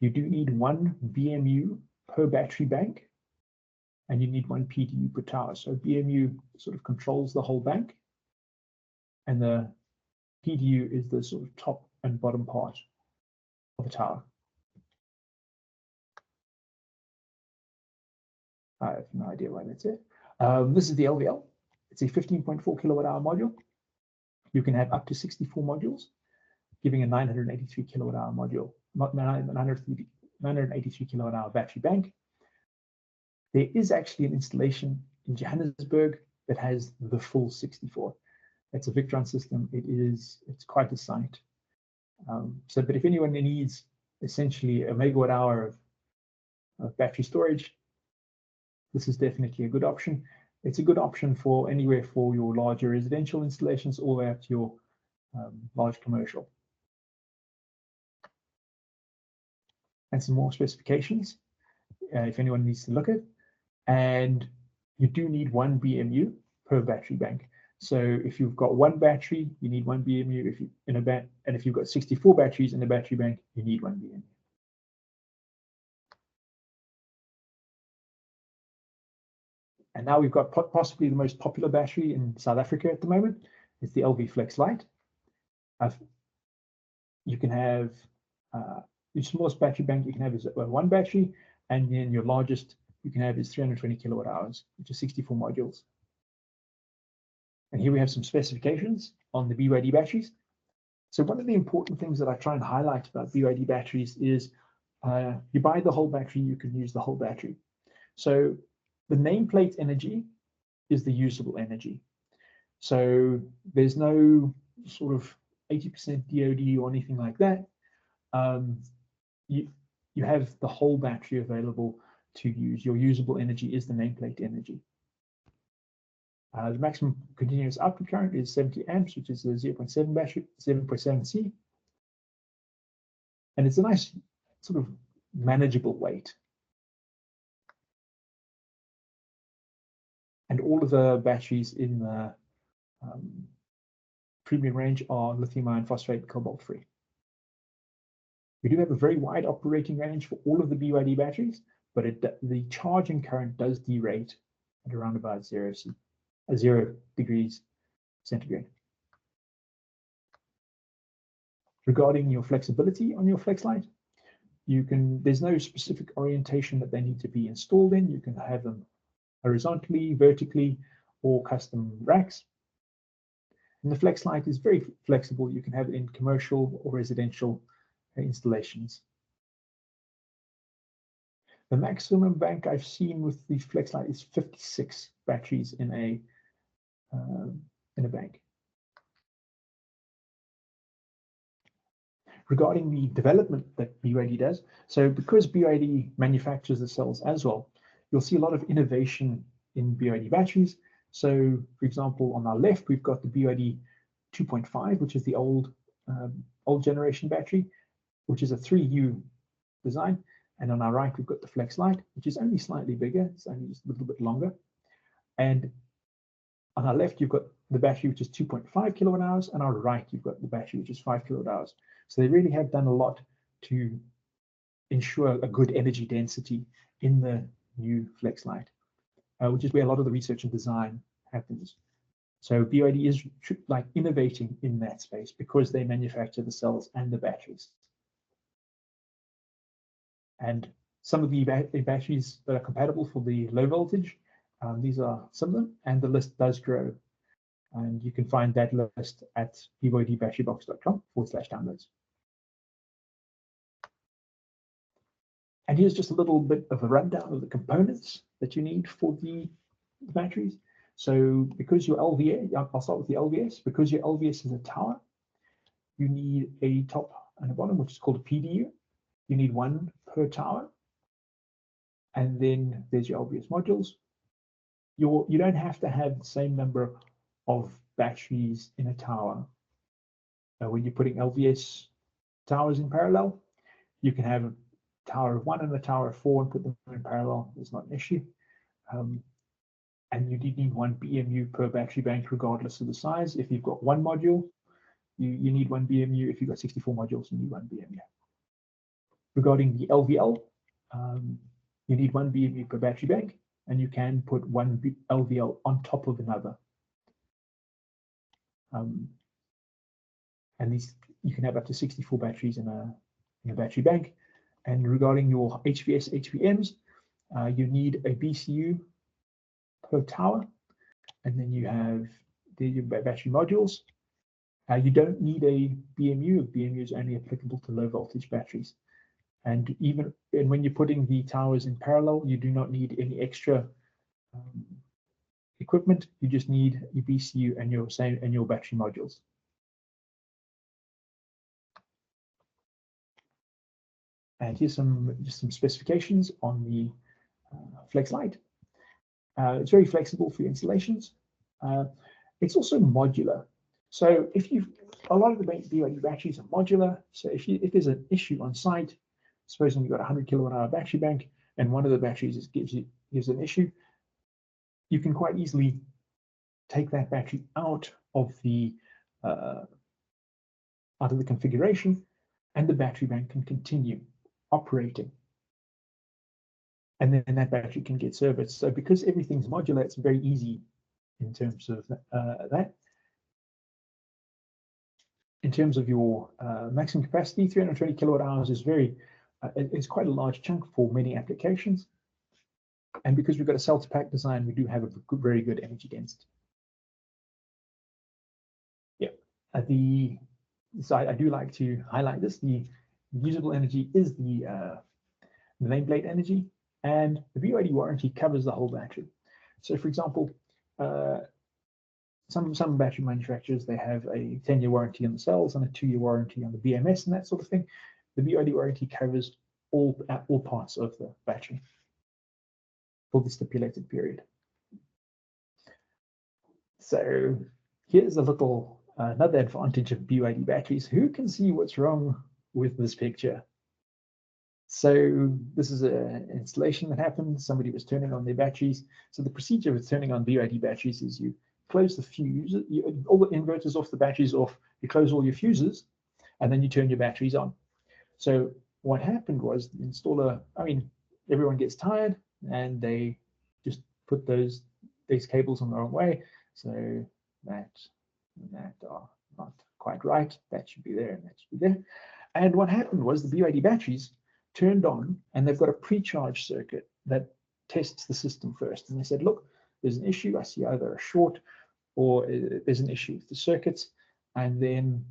you do need 1 BMU per battery bank, and you need 1 PDU per tower. So BMU sort of controls the whole bank, and the PDU is the sort of top and bottom part of the tower. I have no idea why that's it. This is the LVL. It's a 15.4 kilowatt hour module. You can have up to 64 modules, giving a 983 kilowatt hour module, 983 kilowatt hour battery bank. There is actually an installation in Johannesburg that has the full 64. It's a Victron system. It's quite a sight. But if anyone needs essentially a megawatt hour of battery storage, this is definitely a good option. It's a good option for anywhere for your larger residential installations all the way up to your large commercial. And some more specifications if anyone needs to look at. And you do need 1 BMU per battery bank. So if you've got 1 battery, you need 1 BMU. And if you've got 64 batteries in a battery bank, you need 1 BMU. And now we've got possibly the most popular battery in South Africa at the moment. It's the LV Flex Lite. You can have your smallest battery bank you can have is 1 battery, and then your largest you can have is 320 kilowatt hours, which is 64 modules. And here we have some specifications on the BYD batteries. So one of the important things that I try and highlight about BYD batteries is you buy the whole battery, you can use the whole battery. So the nameplate energy is the usable energy. So there's no sort of 80% DOD or anything like that. You have the whole battery available to use. Your usable energy is the nameplate energy. The maximum continuous output current is 70 amps, which is a 0.7 battery, 7.7C. And it's a nice sort of manageable weight. And all of the batteries in the premium range are lithium iron phosphate cobalt free. We do have a very wide operating range for all of the BYD batteries, but the charging current does derate at around about 0 degrees centigrade. Regarding your flexibility on your FlexLight, there's no specific orientation that they need to be installed in. You can have them horizontally, vertically, or custom racks. And the FlexLight is very flexible. You can have it in commercial or residential installations. The maximum bank I've seen with the FlexLight is 56 batteries in a bank. Regarding the development that BYD does, so because BYD manufactures the cells as well, you'll see a lot of innovation in BYD batteries. So, for example, on our left, we've got the BYD 2.5, which is the old generation battery, which is a 3U design. And on our right, we've got the FlexLight, which is only slightly bigger. It's only just a little bit longer. And on our left, you've got the battery, which is 2.5 kilowatt hours. And on our right, you've got the battery, which is 5 kilowatt hours. So they really have done a lot to ensure a good energy density in the new FlexLight, which is where a lot of the research and design happens. So BYD is like innovating in that space because they manufacture the cells and the batteries. And some of the batteries that are compatible for the low voltage, these are some of them, and the list does grow. And you can find that list at bydbatterybox.com/downloads. And here's just a little bit of a rundown of the components that you need for the batteries. So because your LVS, I'll start with the LVS. Because your LVS is a tower, you need a top and a bottom, which is called a PDU. You need one per tower. And then there's your LVS modules. You don't have to have the same number of batteries in a tower. When you're putting LVS towers in parallel, you can have a tower of 1 and a tower of 4 and put them in parallel. It's not an issue. And you do need 1 BMU per battery bank, regardless of the size. If you've got 1 module, you need 1 BMU. If you've got 64 modules, you need 1 BMU. Regarding the LVL, you need 1 BMU per battery bank, and you can put 1 LVL on top of another. And these, you can have up to 64 batteries in a battery bank. And regarding your HVS, HVMs, you need a BCU per tower, and then you have the battery modules. You don't need a BMU. A BMU is only applicable to low voltage batteries. And when you're putting the towers in parallel, you do not need any extra equipment. You just need your BCU and your battery modules. And here's just some specifications on the FlexLight. It's very flexible for your installations. It's also modular. So a lot of the BYD batteries are modular. So if there's an issue on site, supposing you've got a 100 kilowatt hour battery bank and one of the batteries gives an issue, you can quite easily take that battery out of the configuration, and the battery bank can continue operating. And then that battery can get serviced. So because everything's modular, it's very easy in terms of that. In terms of your maximum capacity, 320 kilowatt hours is it's quite a large chunk for many applications. And because we've got a cell to pack design, we do have a very good energy density. Yeah, so I do like to highlight this. The usable energy is the nameplate energy, and the BYD warranty covers the whole battery. So, for example, some battery manufacturers, they have a 10-year warranty on the cells and a 2-year warranty on the BMS and that sort of thing. The BYD warranty covers all parts of the battery. for the stipulated period. So here's a little another advantage of BYD batteries. Who can see what's wrong with this picture? So this is an installation that happened. Somebody was turning on their batteries. So the procedure with turning on BYD batteries is you close the fuse, all the inverters off, the batteries off, you close all your fuses, and then you turn your batteries on. So what happened was the installer, everyone gets tired and they just put these cables on the wrong way. So that are not quite right. That should be there and that should be there. And what happened was the BYD batteries turned on, and they've got a pre-charge circuit that tests the system first. And they said, look, there's an issue. I see either a short or there's an issue with the circuits. And then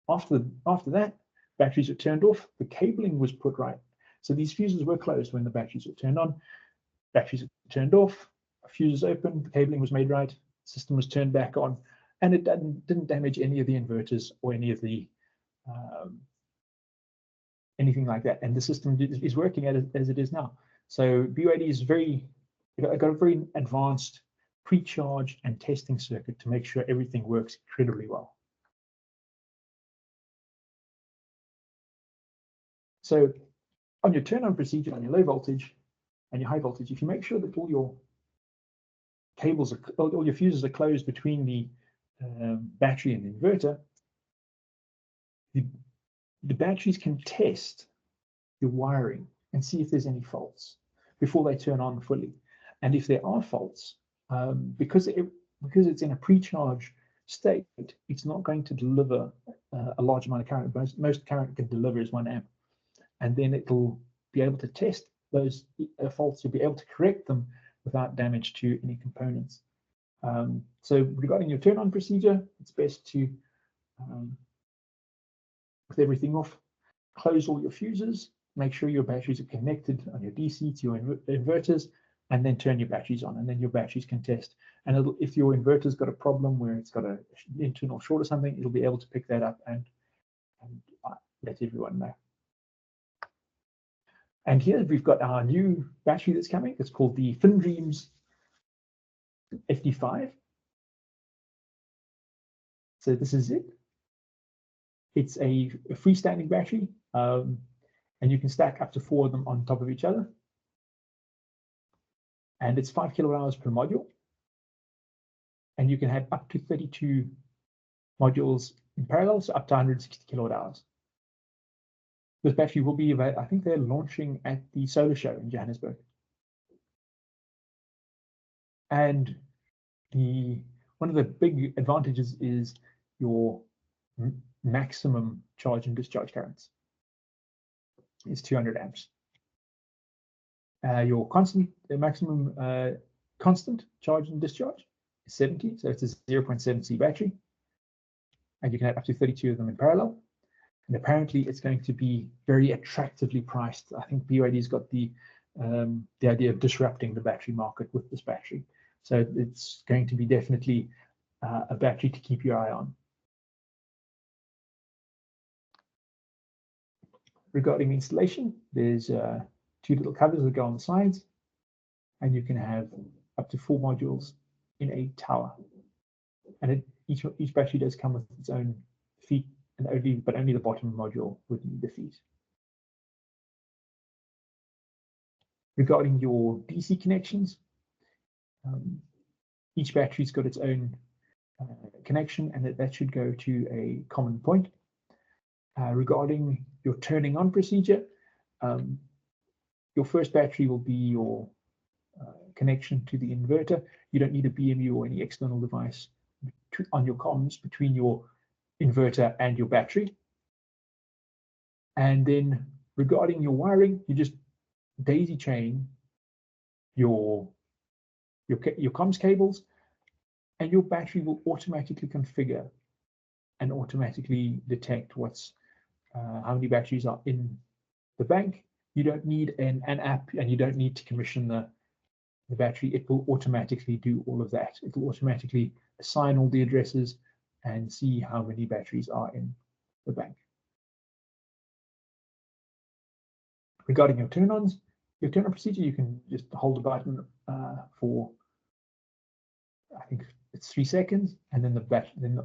after that, batteries were turned off. The cabling was put right. So these fuses were closed when the batteries were turned on. Batteries were turned off. Fuses opened. The cabling was made right. System was turned back on, and it didn't damage any of the inverters or any of the anything like that. And the system is working as it is now. So BYD is got a very advanced pre-charge and testing circuit to make sure everything works incredibly well. So on your turn on procedure, on your low voltage and your high voltage, if you make sure that all your cables all your fuses are closed between the battery and the inverter, the batteries can test your wiring and see if there's any faults before they turn on fully. And if there are faults, because it's in a pre-charge state, it's not going to deliver a large amount of current. Most current can deliver is 1 amp, and then it'll be able to test those faults. You'll be able to correct them without damage to any components. So regarding your turn-on procedure, it's best to, with everything off, close all your fuses, make sure your batteries are connected on your DC to your inverters, and then turn your batteries on, and then your batteries can test. And if your inverter's got a problem where it's got an internal short or something, it'll be able to pick that up and let everyone know. And here we've got our new battery that's coming. It's called the FinDreams FD5. So this is it. It's a freestanding battery, and you can stack up to 4 of them on top of each other. And it's 5 kWh per module. And you can have up to 32 modules in parallel, so up to 160 kWh. This battery will be available. I think they're launching at the solar show in Johannesburg. And one of the big advantages is your maximum charge and discharge currents. It's 200 amps. Your maximum constant charge and discharge is 70, so it's a 0.7C battery, and you can have up to 32 of them in parallel. And apparently, it's going to be very attractively priced. I think BYD's got the idea of disrupting the battery market with this battery, so it's going to be definitely a battery to keep your eye on. Regarding installation, there's 2 little covers that go on the sides, and you can have up to 4 modules in a tower. And each battery does come with its own feet, and only the bottom module would need the feet. Regarding your DC connections, each battery's got its own connection, and that should go to a common point. Regarding your turning on procedure, your first battery will be your connection to the inverter. You don't need a BMU or any external device on your comms between your inverter and your battery. And then regarding your wiring, you just daisy chain your comms cables, and your battery will automatically configure and automatically detect how many batteries are in the bank. You don't need an app, and you don't need to commission the battery. It will automatically do all of that. It will automatically assign all the addresses and see how many batteries are in the bank. Regarding your turn-ons, your turn-on procedure, you can just hold the button for, I think it's 3 seconds, and then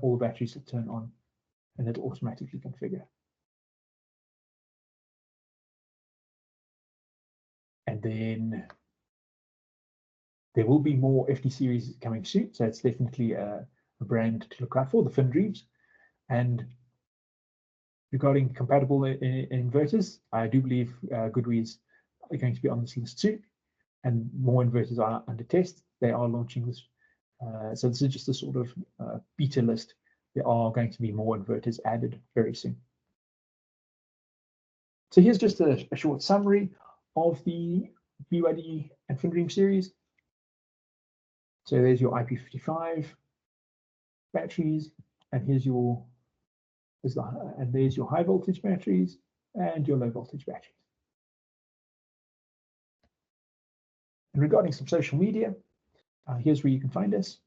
all the batteries will turn on, and it'll automatically configure. And then there will be more FD series coming soon, so it's definitely a brand to look out for, the FinDreams. And regarding compatible inverters, I do believe GoodWe is going to be on this list too, and more inverters are under test. They are launching this, so this is just a sort of beta list. There are going to be more inverters added very soon. So here's just a short summary of the BYD and FinDream series. So there's your IP55 batteries, and there's your high voltage batteries and your low voltage batteries. And regarding some social media, here's where you can find us.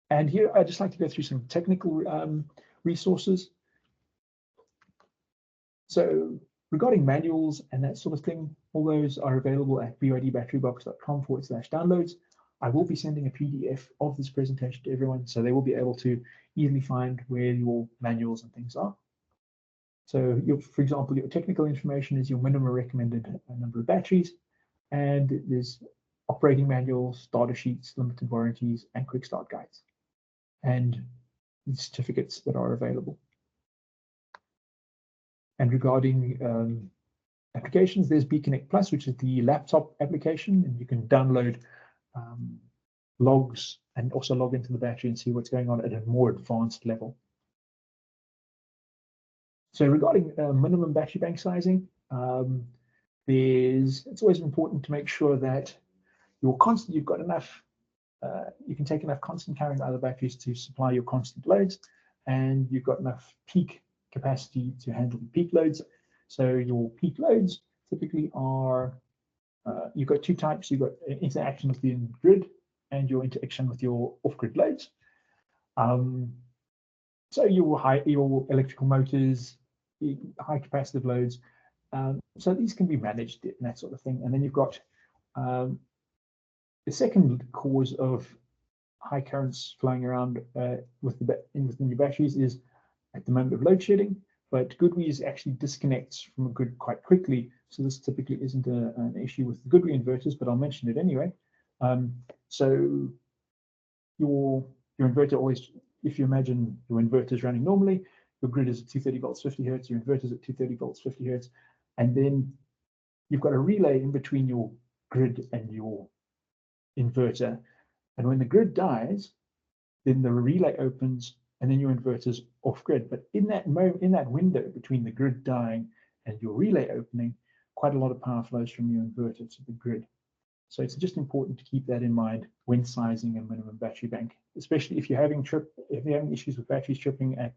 And here I'd just like to go through some technical resources. So regarding manuals and that sort of thing, all those are available at bydbatterybox.com/downloads. I will be sending a PDF of this presentation to everyone, so they will be able to easily find where your manuals and things are. So, for example, your technical information is your minimum recommended number of batteries, and there's operating manuals, data sheets, limited warranties, and quick start guides, and the certificates that are available. And regarding applications, there's BConnect Plus, which is the laptop application, and you can download logs and also log into the battery and see what's going on at a more advanced level. So regarding minimum battery bank sizing, it's always important to make sure that you've got enough, you can take enough constant current out of the batteries to supply your constant loads, and you've got enough peak capacity to handle the peak loads. So your peak loads typically are, you've got two types. You've got interaction with the grid and your interaction with your off-grid loads. So your electrical motors, high capacitive loads. So these can be managed and that sort of thing. And then you've got the second cause of high currents flowing around within your batteries is at the moment of load shedding. But GoodWe actually disconnects from a grid quite quickly, so this typically isn't an issue with the GoodWe inverters, but I'll mention it anyway. So your inverter always, if you imagine your inverter is running normally, your grid is at 230 volts, 50 hertz, your inverter is at 230 volts, 50 hertz, and then you've got a relay in between your grid and your inverter. And when the grid dies, then the relay opens, and then your inverter's off grid. But in that window between the grid dying and your relay opening, quite a lot of power flows from your inverter to the grid. So it's just important to keep that in mind when sizing a minimum battery bank, especially if you're having issues with batteries tripping at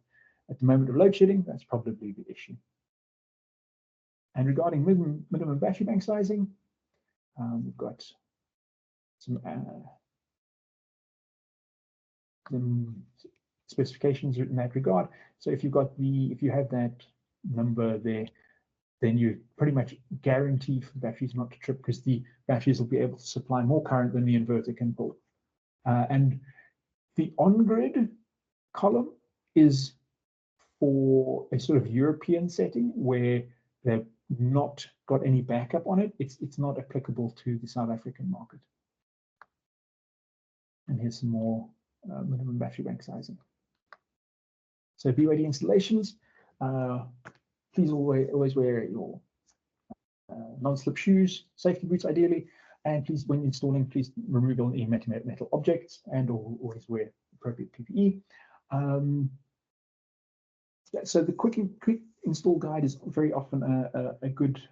the moment of load shedding. That's probably the issue. And regarding minimum battery bank sizing, we've got some specifications in that regard. So if you have that number there, then you're pretty much guaranteed for the batteries not to trip, because the batteries will be able to supply more current than the inverter can pull. And the on-grid column is for a sort of European setting where they've not got any backup on it. It's not applicable to the South African market. And here's some more minimum battery bank sizing. So BYD installations, please always wear your non-slip shoes, safety boots ideally, and please, when installing, please remove any metal objects, and always wear appropriate PPE. So the quick install guide is very often a good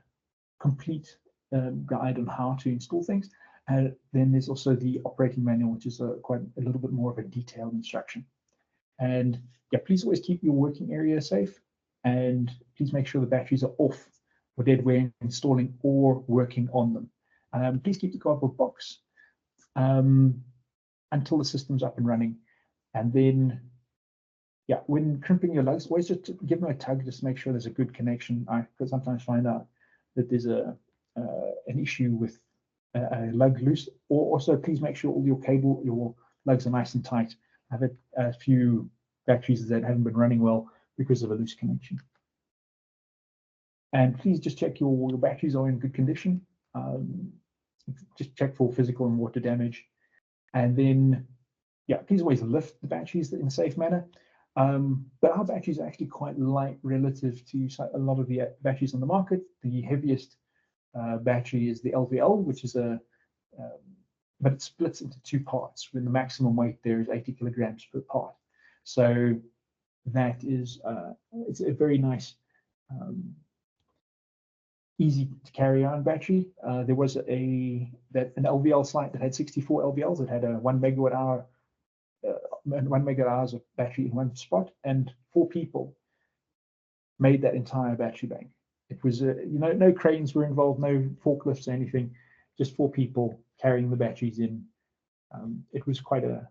complete guide on how to install things. And then there's also the operating manual, which is quite a little bit more of a detailed instruction. And yeah, please always keep your working area safe, and please make sure the batteries are off or dead when installing or working on them. Please keep the cardboard box until the system's up and running, and then yeah, when crimping your lugs, always just give them a tug, just to make sure there's a good connection. I could sometimes find out that there's an issue with a lug loose, or also please make sure all your lugs are nice and tight. I've had a few batteries that haven't been running well because of a loose connection. And please just check your batteries are in good condition. Just check for physical and water damage. And then, yeah, please always lift the batteries in a safe manner. But our batteries are actually quite light relative to a lot of the batteries on the market. The heaviest battery is the LVL, which is but it splits into two parts when the maximum weight there is 80 kilograms per part. So that is, it's a very nice, easy to carry on battery. There was an LVL site that had 64 LVLs. It had a 1 megawatt hour, 1 megawatt hours of battery in one spot, and 4 people made that entire battery bank. It was, no cranes were involved, no forklifts or anything, just 4 people carrying the batteries in. It was quite a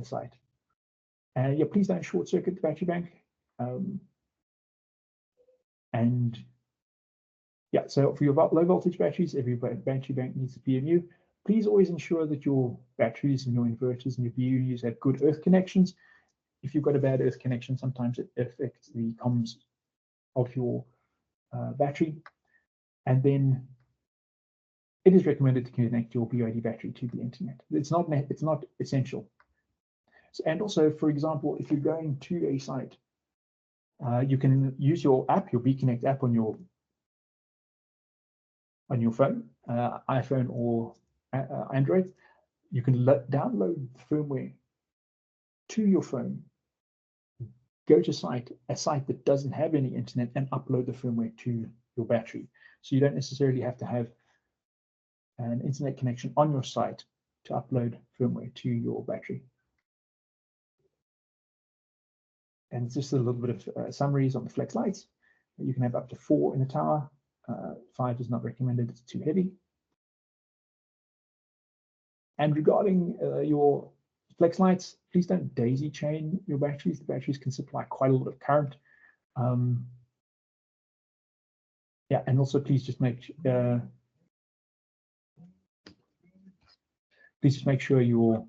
sight. And yeah, please don't short circuit the battery bank. And yeah, so for your low voltage batteries, every battery bank needs a BMU. Please always ensure that your batteries and your inverters and your BMUs have good earth connections. If you've got a bad earth connection, sometimes it affects the comms of your battery. And then it is recommended to connect your BYD battery to the internet. It's not essential. So, and also, for example, if you're going to a site, you can use your app, your BConnect app on your phone, iPhone or Android. You can download the firmware to your phone, go to a site that doesn't have any internet, and upload the firmware to your battery. So you don't necessarily have to have an internet connection on your site to upload firmware to your battery. And just a little bit of summaries on the flex lights. You can have up to 4 in the tower. 5 is not recommended, it's too heavy. And regarding your flex lights, please don't daisy chain your batteries. The batteries can supply quite a lot of current. Yeah, and also please just make sure your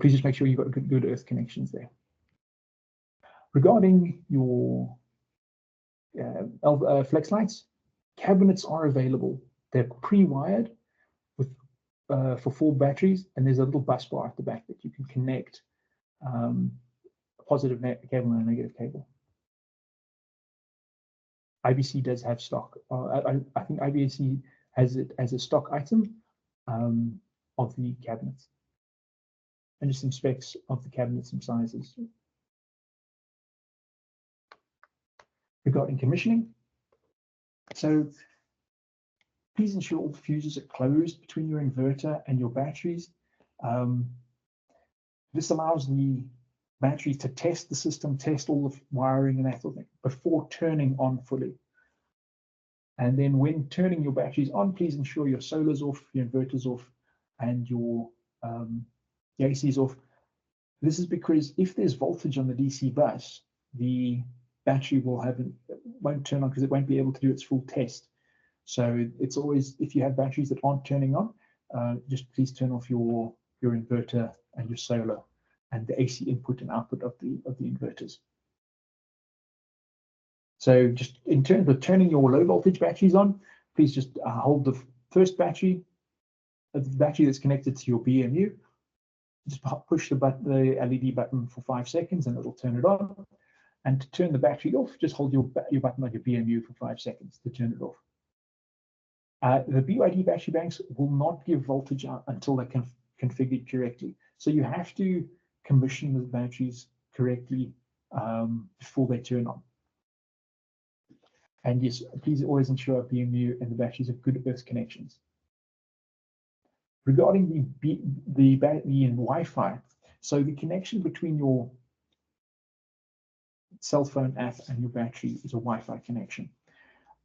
please just make sure you've got good earth connections there. Regarding your flex lights, cabinets are available. They're pre-wired with for 4 batteries, and there's a little bus bar at the back that you can connect a positive cable and a negative cable. IBC does have stock. I think IBC has it as a stock item of the cabinets. And just some specs of the cabinets and sizes. Regarding commissioning, so please ensure all the fuses are closed between your inverter and your batteries. This allows the battery to test the system, test all the wiring and that sort of thing before turning on fully. And then when turning your batteries on, please ensure your solar's off, your inverter's off, and your AC is off. This is because if there's voltage on the DC bus, the battery won't turn on because it won't be able to do its full test. So it's always, if you have batteries that aren't turning on, just please turn off your inverter and your solar and the AC input and output of the inverters. So just in terms of turning your low voltage batteries on, please just hold the first battery, the battery that's connected to your BMU. Just push the LED button for 5 seconds and it'll turn it on. And to turn the battery off, just hold your button on your BMU for 5 seconds to turn it off. The BYD battery banks will not give voltage out until they're configured correctly. So you have to commission the batteries correctly before they turn on. And yes, please always ensure BMU and the batteries have good earth connections. Regarding the Wi-Fi, so the connection between your cell phone app and your battery is a Wi-Fi connection.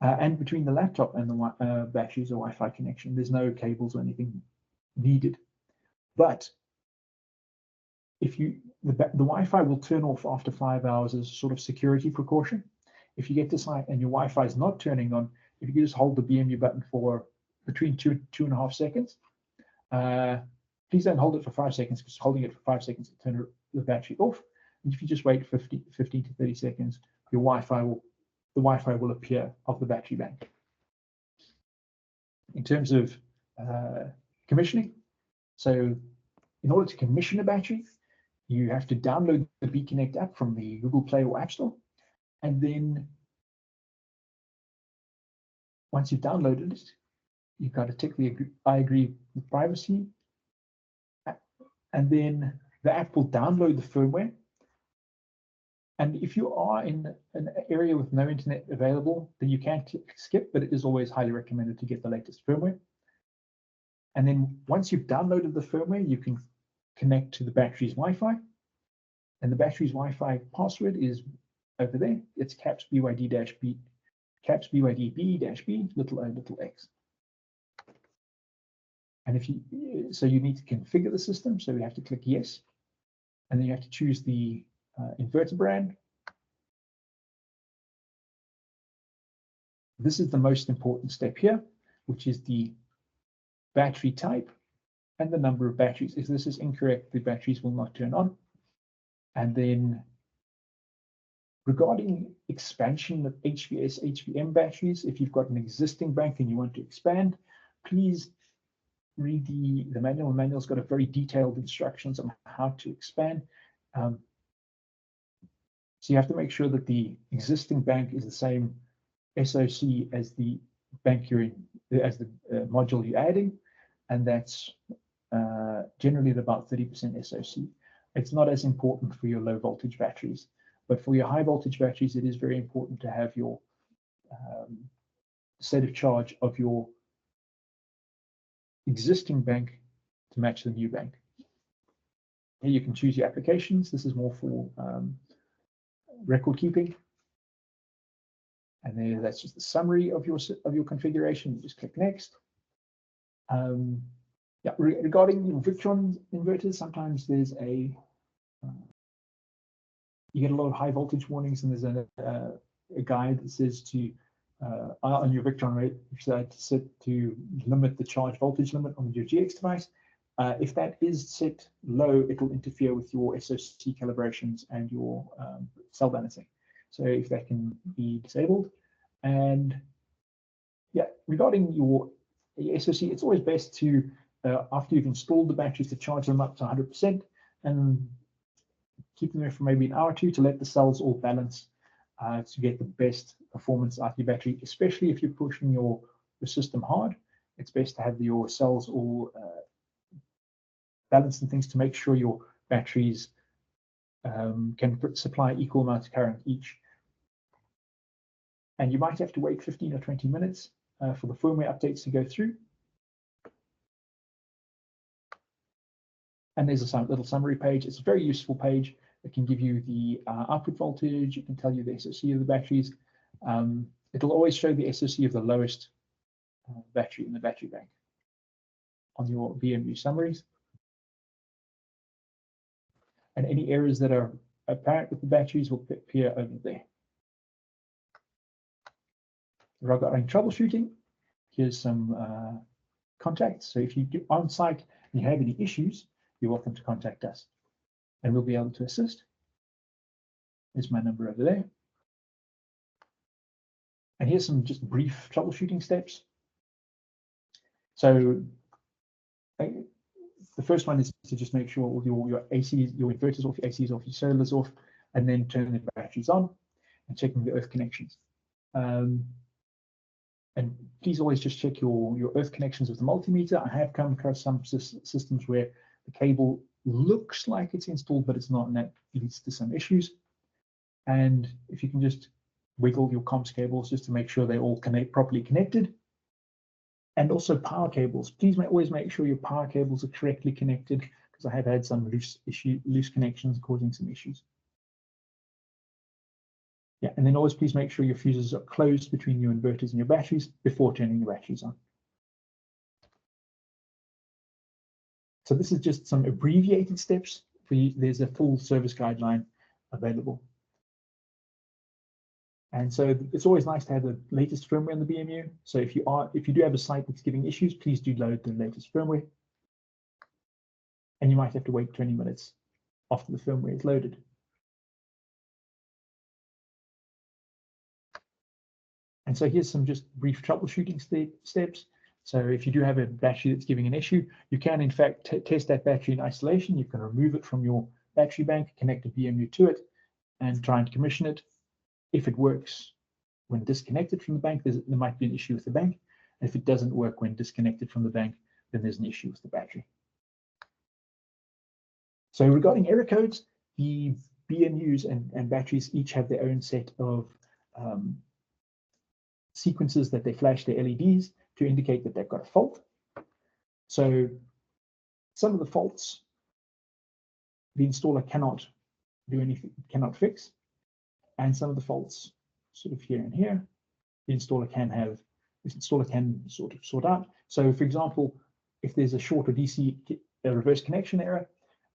And between the laptop and the battery is a Wi-Fi connection. There's no cables or anything needed. But if the Wi-Fi will turn off after 5 hours as a sort of security precaution. If you get to site and your Wi-Fi is not turning on, if you just hold the BMU button for between 2.5 seconds, please don't hold it for 5 seconds, because holding it for 5 seconds will turn the battery off. And if you just wait 15 to 30 seconds, the Wi-Fi will appear off the battery bank. In terms of commissioning, so in order to commission a battery, you have to download the BConnect app from the Google Play or App Store. And then once you've downloaded it, you've got to tick the I agree with privacy. And then the app will download the firmware. And if you are in an area with no internet available, then you can skip, but it is always highly recommended to get the latest firmware. And then once you've downloaded the firmware, you can connect to the battery's Wi-Fi. And the battery's Wi-Fi password is over there. It's caps BYD-B, caps BYD B-B, little o, little x. And so you need to configure the system. So we have to click yes. And then you have to choose the inverter brand. This is the most important step here, which is the battery type and the number of batteries. If this is incorrect, the batteries will not turn on. And then regarding expansion of HVS, HVM batteries, if you've got an existing bank and you want to expand, please read the manual. The manual's got a very detailed instructions on how to expand. So you have to make sure that the existing bank is the same SoC as the bank you're in, as the module you're adding, and that's generally at about 30% SoC. It's not as important for your low voltage batteries, but for your high voltage batteries, it is very important to have your state of charge of your existing bank to match the new bank. Here you can choose your applications. This is more for record keeping. And then that's just the summary of your configuration. You just click next. Yeah, regarding your Victron inverters, sometimes there's you get a lot of high voltage warnings, and there's a guide that says to on your Victron rate, you should set to limit the charge voltage limit on your GX device. If that is set low, it will interfere with your SoC calibrations and your cell balancing. So if that can be disabled. And yeah, regarding your SoC, it's always best to, after you've installed the batteries, to charge them up to 100% and keep them there for maybe an hour or two to let the cells all balance to get the best performance out of your battery, especially if you're pushing your system hard. It's best to have your cells all balanced and things to make sure your batteries can supply equal amounts of current each. And you might have to wait 15 or 20 minutes for the firmware updates to go through. And there's a little summary page. It's a very useful page. It can give you the output voltage. It can tell you the SoC of the batteries. It'll always show the SoC of the lowest battery in the battery bank on your VMU summaries. And any errors that are apparent with the batteries will appear over there. Regarding troubleshooting, here's some contacts. So if you do on site and you have any issues, you're welcome to contact us and we'll be able to assist. There's my number over there. And here's some just brief troubleshooting steps. So the first one is to just make sure all your ACs, your inverters off, your ACs off, your solars off, and then turn the batteries on and checking the earth connections. And please always just check your earth connections with the multimeter. I have come across some systems where the cable looks like it's installed, but it's not, and that leads to some issues. And if you can just wiggle your comms cables just to make sure they all properly connected. And also power cables. Please always make sure your power cables are correctly connected, because I have had some loose connections causing some issues. Yeah, and then always please make sure your fuses are closed between your inverters and your batteries before turning the batteries on. So this is just some abbreviated steps for you. There's a full service guideline available. And so it's always nice to have the latest firmware on the BMU. So if you do have a site that's giving issues, please do load the latest firmware. And you might have to wait 20 minutes after the firmware is loaded. And so here's some just brief troubleshooting steps. So if you do have a battery that's giving an issue, you can in fact test that battery in isolation. You can remove it from your battery bank, connect a BMU to it, and try and commission it. If it works when disconnected from the bank, there might be an issue with the bank. And if it doesn't work when disconnected from the bank, then there's an issue with the battery. So regarding error codes, the BMUs and batteries each have their own set of sequences that they flash their LEDs to indicate that they've got a fault. So some of the faults the installer cannot do anything, cannot fix, and some of the faults sort of here and here, the installer can sort out. So for example, if there's a short or DC reverse connection error,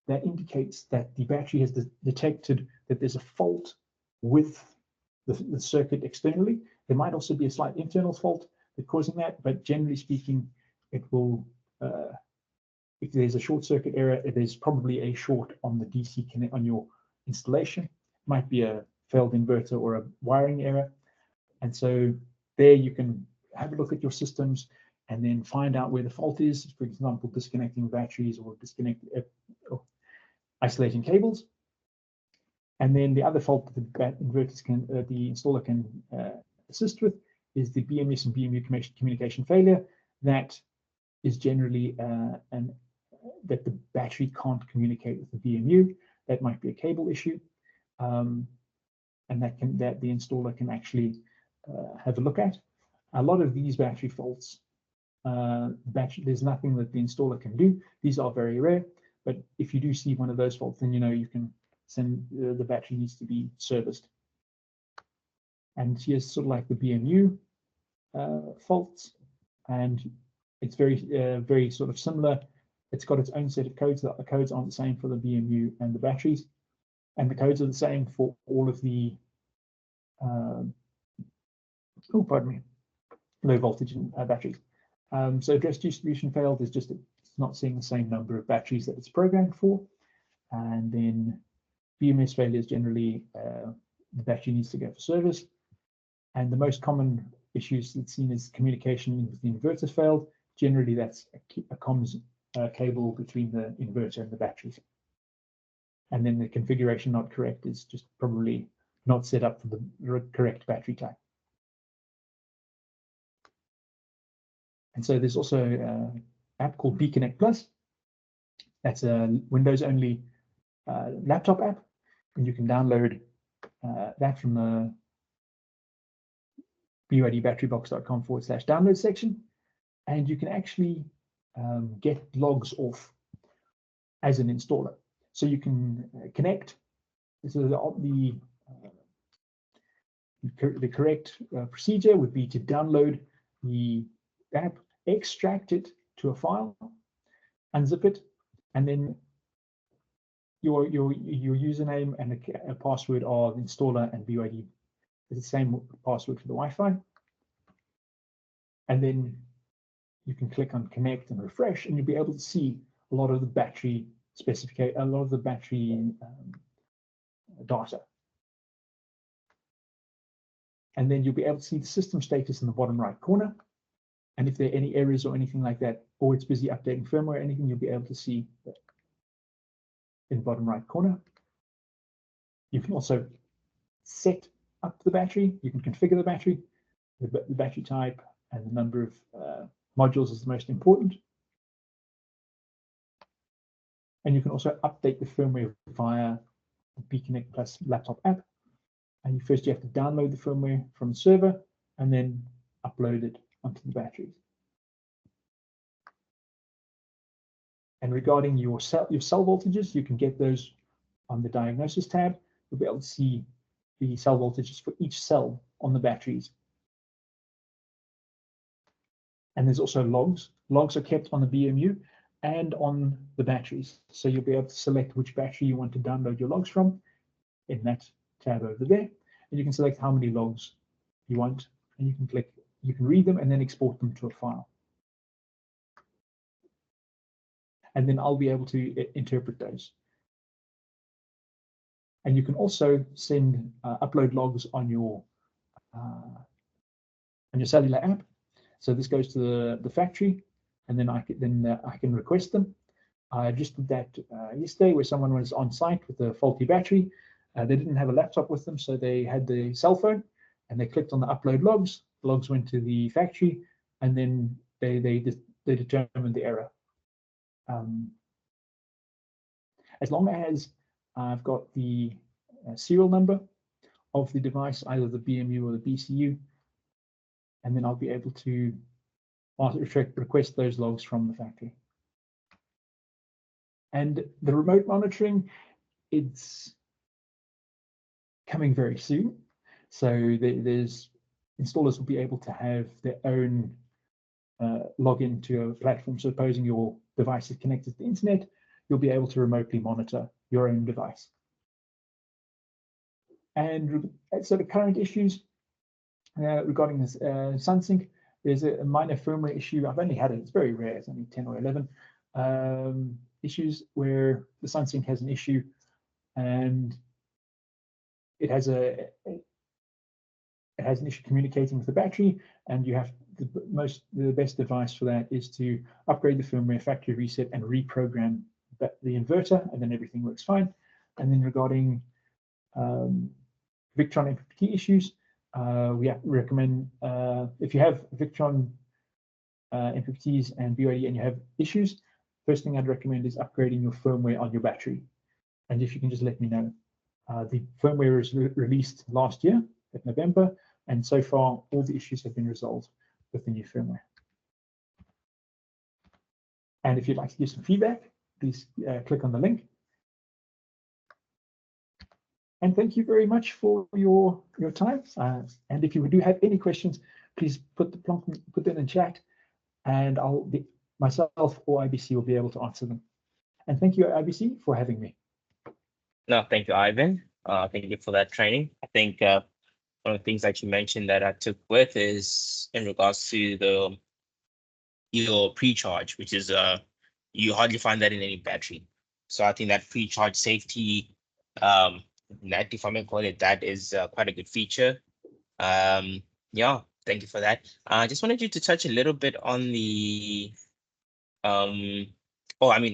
that indicates that the battery has detected that there's a fault with the circuit externally. There might also be a slight internal fault that's causing that, but generally speaking, it will, if there's a short circuit error, there's probably a short on the DC connect on your installation. It might be a failed inverter or a wiring error. And so there you can have a look at your systems and then find out where the fault is, for example, disconnecting batteries or or isolating cables. And then the other fault that the installer can assist with is the BMS and BMU communication failure. That is generally that the battery can't communicate with the BMU. That might be a cable issue, and that the installer can actually have a look at. A lot of these battery faults, there's nothing that the installer can do. These are very rare, but if you do see one of those faults, then you can send the battery needs to be serviced. And here's sort of like the BMU faults, and it's very sort of similar. It's got its own set of codes. The codes aren't the same for the BMU and the batteries, and the codes are the same for all of the low voltage batteries. So address distribution failed is just it's not seeing the same number of batteries that it's programmed for, and then BMS failure is generally the battery needs to go for service. And the most common issues that's seen is communication with the inverter failed. Generally, that's a comms cable between the inverter and the batteries. And then the configuration not correct is just probably not set up for the correct battery type. And so there's also an app called BConnect Plus. That's a Windows-only laptop app, and you can download that from the bydbatterybox.com/download section, and you can actually get logs off as an installer. So you can connect. So the correct procedure would be to download the app, extract it to a file, unzip it, and then your username and a password are the installer and BYD. It's the same password for the Wi-Fi. And then you can click on connect and refresh, and you'll be able to see a lot of the battery specification, a lot of the battery data. And then you'll be able to see the system status in the bottom right corner. And if there are any errors or anything like that, or it's busy updating firmware or anything, you'll be able to see that in the bottom right corner. You can also set up the battery. You can configure the battery, the battery type, and the number of modules is the most important. And you can also update the firmware via the BConnect Plus laptop app. And first you have to download the firmware from the server and then upload it onto the batteries. And regarding your cell voltages, you can get those on the diagnosis tab. You'll be able to see the cell voltages for each cell on the batteries. And there's also logs. Logs are kept on the BMU, and on the batteries. So you'll be able to select which battery you want to download your logs from in that tab over there. And you can select how many logs you want, and you can read them and then export them to a file. And then I'll be able to interpret those. And you can also send upload logs on your cellular app. So this goes to the factory, and then I can request them. I just did that yesterday, where someone was on site with a faulty battery. They didn't have a laptop with them, so they had the cell phone, and they clicked on the upload logs. The logs went to the factory, and then they determined the error. As long as I've got the serial number of the device, either the BMU or the BCU, and then I'll be able to request those logs from the factory. And the remote monitoring, it's coming very soon. So there's installers will be able to have their own login to a platform. So supposing your device is connected to the internet, you'll be able to remotely monitor your own device. And so the current issues regarding this SunSync, there's a minor firmware issue. I've only had it, it's very rare, it's only 10 or 11 issues where the SunSync has an issue, and it has an issue communicating with the battery, and you have the best advice for that is to upgrade the firmware, factory reset, and reprogram the inverter, and then everything works fine. And then regarding Victron MPPT issues, we recommend if you have Victron MPPTs and BYD and you have issues, first thing I'd recommend is upgrading your firmware on your battery. And if you can just let me know. The firmware was released last year in November, and so far all the issues have been resolved with the new firmware. And if you'd like to give some feedback, please click on the link. And thank you very much for your time. And if you do have any questions, please put them in chat, and myself or IBC will be able to answer them. And thank you, IBC, for having me. No, thank you, Ivan. Thank you for that training. I think one of the things that you mentioned that I took with is in regards to your pre-charge, which is you hardly find that in any battery. So I think that pre-charge safety, that if I may call it, that is quite a good feature. Yeah, thank you for that. I just wanted you to touch a little bit on the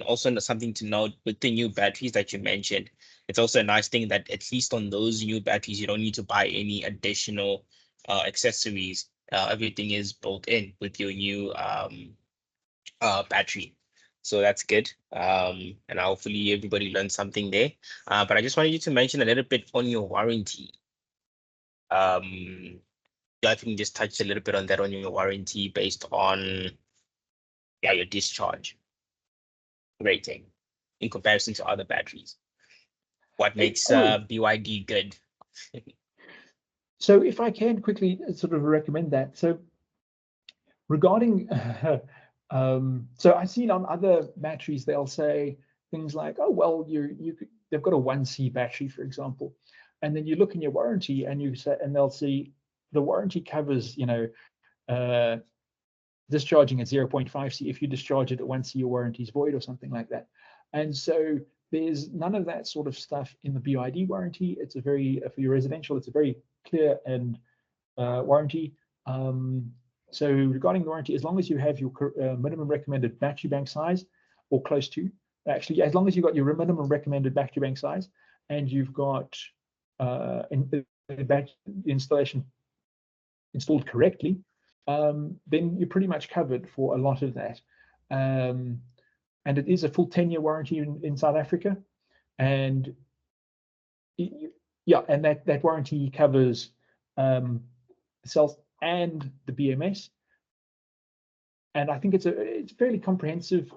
also something to note with the new batteries that you mentioned. It's also a nice thing that at least on those new batteries, you don't need to buy any additional accessories. Everything is built in with your new battery. So that's good. And hopefully everybody learned something there. But I just wanted you to mention a little bit on your warranty. I think just touch a little bit on that on your warranty based on your discharge rating in comparison to other batteries. What makes BYD good? So if I can quickly sort of recommend that. So regarding, so I've seen on other batteries, they'll say things like, oh, well, they've got a 1C battery, for example. And then you look in your warranty and they'll see the warranty covers, discharging at 0.5C. If you discharge it at 1C, your warranty is void or something like that. And so there's none of that sort of stuff in the BYD warranty. It's a very, for your residential, it's a very clear and warranty. So regarding the warranty, as long as you have your minimum recommended battery bank size or close to, actually, as long as you've got your minimum recommended battery bank size and you've got the installation installed correctly, then you're pretty much covered for a lot of that. And it is a full 10-year warranty in South Africa. And and that warranty covers cells and the BMS. And I think it's fairly comprehensive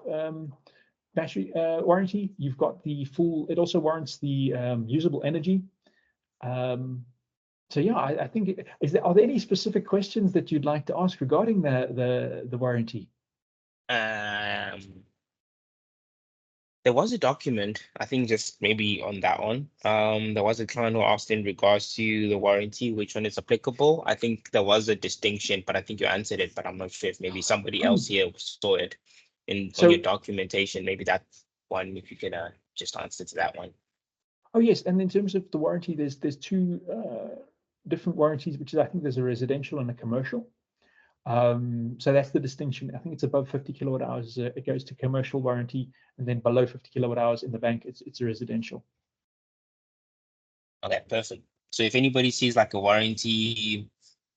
battery warranty. You've got the full, it also warrants the usable energy. So yeah, I think, are there any specific questions that you'd like to ask regarding the warranty? There was a document, I think just maybe on that one. There was a client who asked in regards to the warranty, which one is applicable. I think there was a distinction, but I think you answered it, but I'm not sure if maybe somebody else here saw it on your So, documentation. Maybe that's one, if you could just answer to that one. oh yes, and in terms of the warranty, there's two different warranties, which is, I think there's a residential and a commercial. So that's the distinction. I think it's above 50 kilowatt hours, it goes to commercial warranty, and then below 50 kilowatt hours in the bank, it's a residential. Okay, perfect. So if anybody sees like a warranty,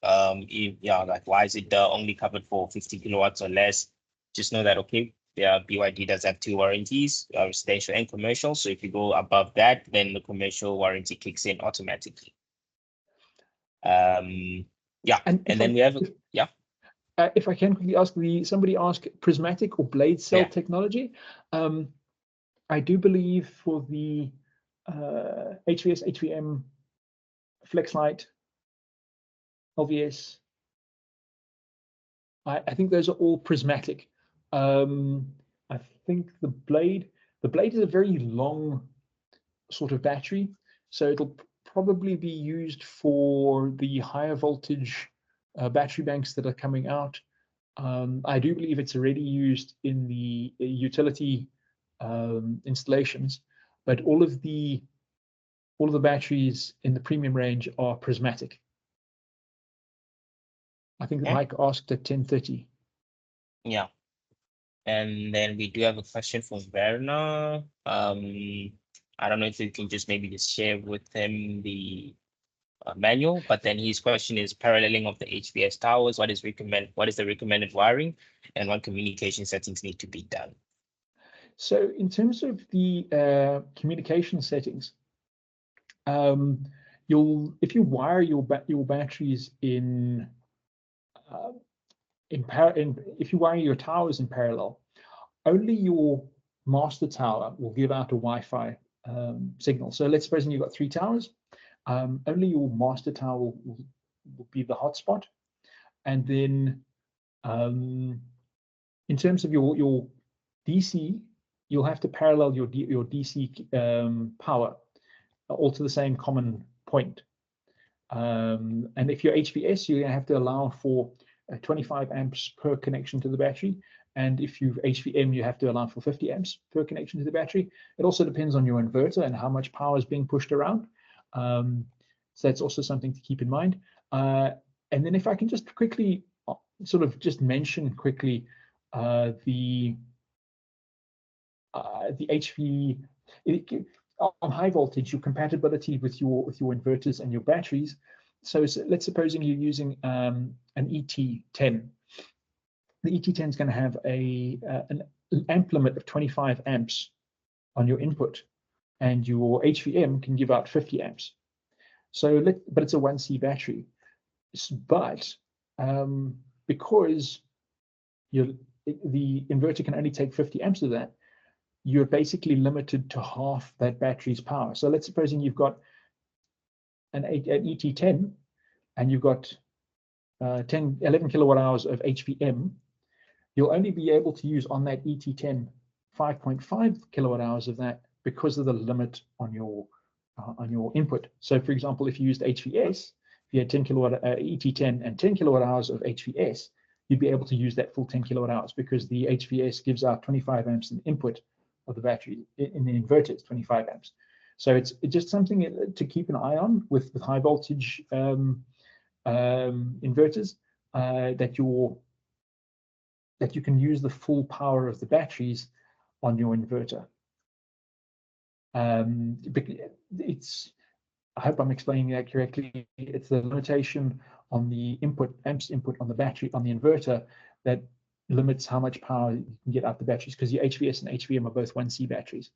yeah, like why is it only covered for 50 kilowatts or less? Just know that, okay, yeah, BYD does have two warranties, residential and commercial. So if you go above that, then the commercial warranty kicks in automatically. Yeah, and then we have, yeah. If I can quickly ask, somebody asked prismatic or blade cell technology. I do believe for the HVS, HVM, FlexLight, LVS, I think those are all prismatic. I think the blade is a very long sort of battery, so it'll probably be used for the higher voltage battery banks that are coming out. I do believe it's already used in the utility installations, but all of the batteries in the premium range are prismatic. I think Mike asked at 10:30. Yeah. And then we do have a question from Werner. I don't know if you can just maybe just share with him the manual, but then his question is paralleling of the HVS towers. What is the recommended wiring, and what communication settings need to be done? So in terms of the communication settings, if you wire your batteries if you wire your towers in parallel, only your master tower will give out a Wi-Fi signal. So let's suppose you've got 3 towers. Only your master tower will be the hotspot, and then in terms of your DC, you'll have to parallel your DC power all to the same common point. And if you're HVS, you have to allow for 25 amps per connection to the battery. And if you've HVM, you have to allow for 50 amps per connection to the battery. It also depends on your inverter and how much power is being pushed around. So that's also something to keep in mind. And then if I can just quickly sort of just mention quickly the HV on high voltage, your compatibility with your inverters and your batteries. So let's supposing you're using an ET10. The ET10 is going to have an amp limit of 25 amps on your input, and your HVM can give out 50 amps. So but it's a 1C battery. But because the inverter can only take 50 amps of that, you're basically limited to half that battery's power. So let's supposing you've got an ET10 and you've got 11 kilowatt hours of HVM, you'll only be able to use on that ET10 5.5 kilowatt hours of that because of the limit on your input. So for example, if you used HVS, if you had 10 kilowatt ET10 and 10 kilowatt hours of HVS, you'd be able to use that full 10 kilowatt hours because the HVS gives out 25 amps in input of the battery. In the inverter, it's 25 amps. So it's just something to keep an eye on with high voltage inverters, that you can use the full power of the batteries on your inverter. I hope I'm explaining that correctly. It's the limitation on the amps input on the battery, on the inverter, that limits how much power you can get out the batteries, because your HVS and HVM are both 1C batteries.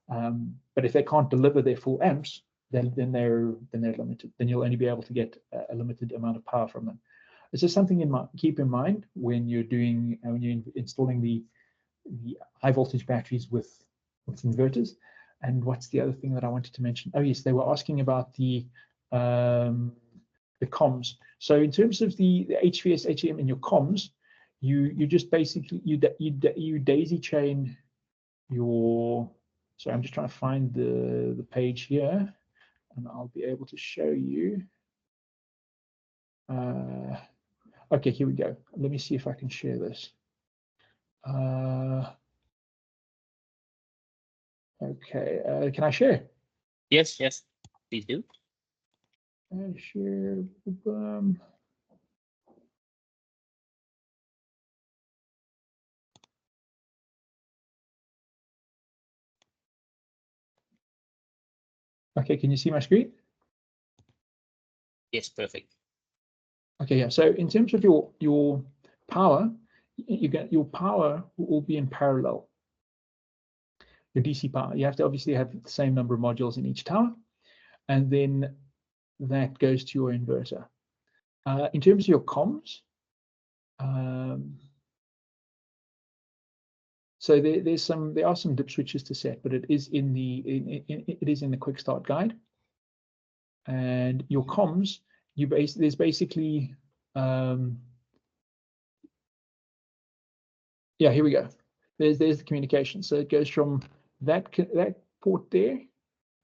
But if they can't deliver their full amps, then they're limited. Then you'll only be able to get a limited amount of power from them. It's just something keep in mind when you're installing the high voltage batteries with inverters. And what's the other thing that I wanted to mention? Oh yes, they were asking about the comms. So in terms of the HVS, HVM in your comms, you just basically you daisy chain your So I'm just trying to find the page here, and I'll be able to show you. Okay, here we go. Let me see if I can share this. Okay, can I share? Yes, yes, please do. Share. Okay, can you see my screen? Yes, perfect. Okay, yeah. So in terms of your power, your power will be in parallel. Your DC power. You have to obviously have the same number of modules in each tower, and then that goes to your inverter. In terms of your comms, so there are some dip switches to set, but it is in the quick start guide. And your comms, there's basically yeah, here we go. There's the communication. So it goes from that port there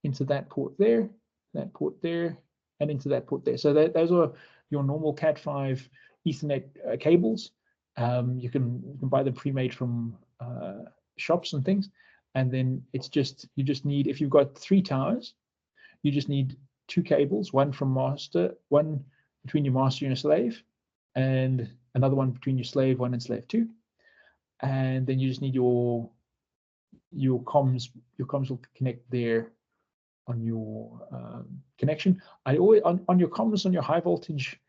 into that port there, and into that port there. So those are your normal Cat5 Ethernet cables. You can buy them pre-made from shops and things. And then you just need, if you've got 3 towers, you just need 2 cables, one from master, one between your master and your slave, and another one between your slave 1 and slave 2. And then you just need your comms. Your comms will connect there on your connection. I always on your comms on your high voltage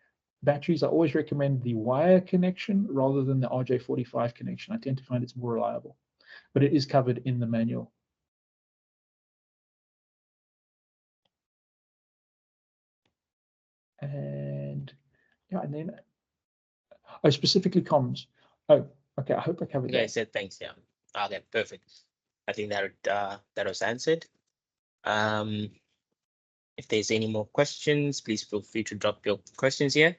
batteries, I always recommend the wire connection rather than the RJ45 connection. I tend to find it's more reliable, but it is covered in the manual. And yeah, and then specifically comms. Oh, okay. I hope I covered Okay, I that. said thanks. Yeah. Okay, perfect. I think that was answered. If there's any more questions, please feel free to drop your questions here,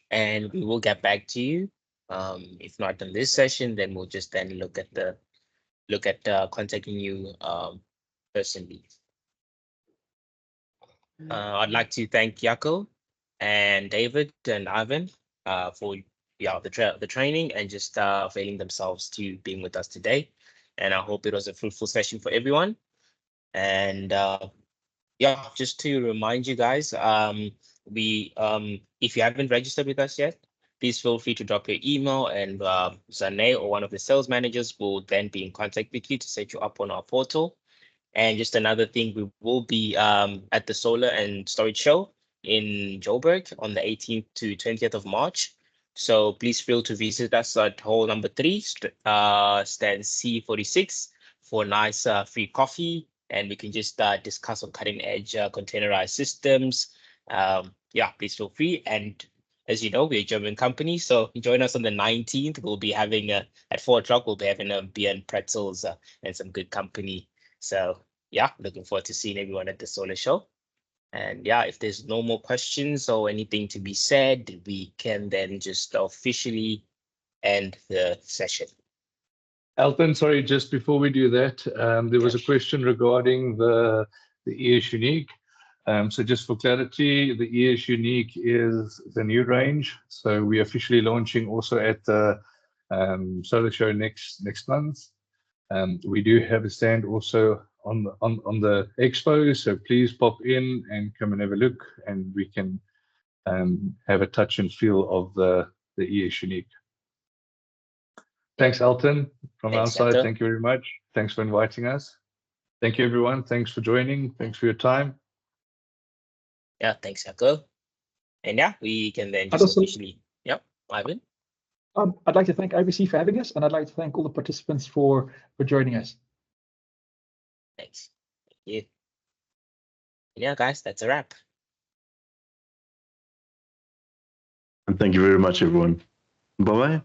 and we will get back to you. If not in this session, then we'll just then look at contacting you personally. I'd like to thank Jaco and David and Ivan for the training and just availing themselves to being with us today. And I hope it was a fruitful session for everyone. And yeah, just to remind you guys, if you haven't registered with us yet, please feel free to drop your email, and Zane or one of the sales managers will then be in contact with you to set you up on our portal. And just another thing, we will be at the Solar and Storage Show in Joburg on the 18th to 20th of March. So please feel to visit us at hall number 3, stand C46 for nice free coffee, and we can just discuss on cutting edge containerized systems. Yeah, please feel free. And as you know, we're a German company, so join us on the 19th. We'll be having at 4 o'clock, we'll be having a beer and pretzels and some good company. So yeah, looking forward to seeing everyone at the Solar Show. And yeah, if there's no more questions or anything to be said, we can then just officially end the session. Elton, sorry, just before we do that, there was a question regarding the ES Unique. So just for clarity, the ES Unique is the new range. So we're officially launching also at the Solar Show next month. We do have a stand also on the expo, so please pop in and come and have a look, and we can have a touch and feel of the ES Unique. Thanks, Elton. From our side, thank you very much. Thanks for inviting us. Thank you, everyone. Thanks for joining. Thanks for your time. Yeah, thanks, Jaco. And yeah, we can then just officially, yep, Ivan. I'd like to thank IBC for having us, and I'd like to thank all the participants for joining us. Thanks. Thank you. And yeah, guys, that's a wrap. And thank you very much, everyone. Bye-bye.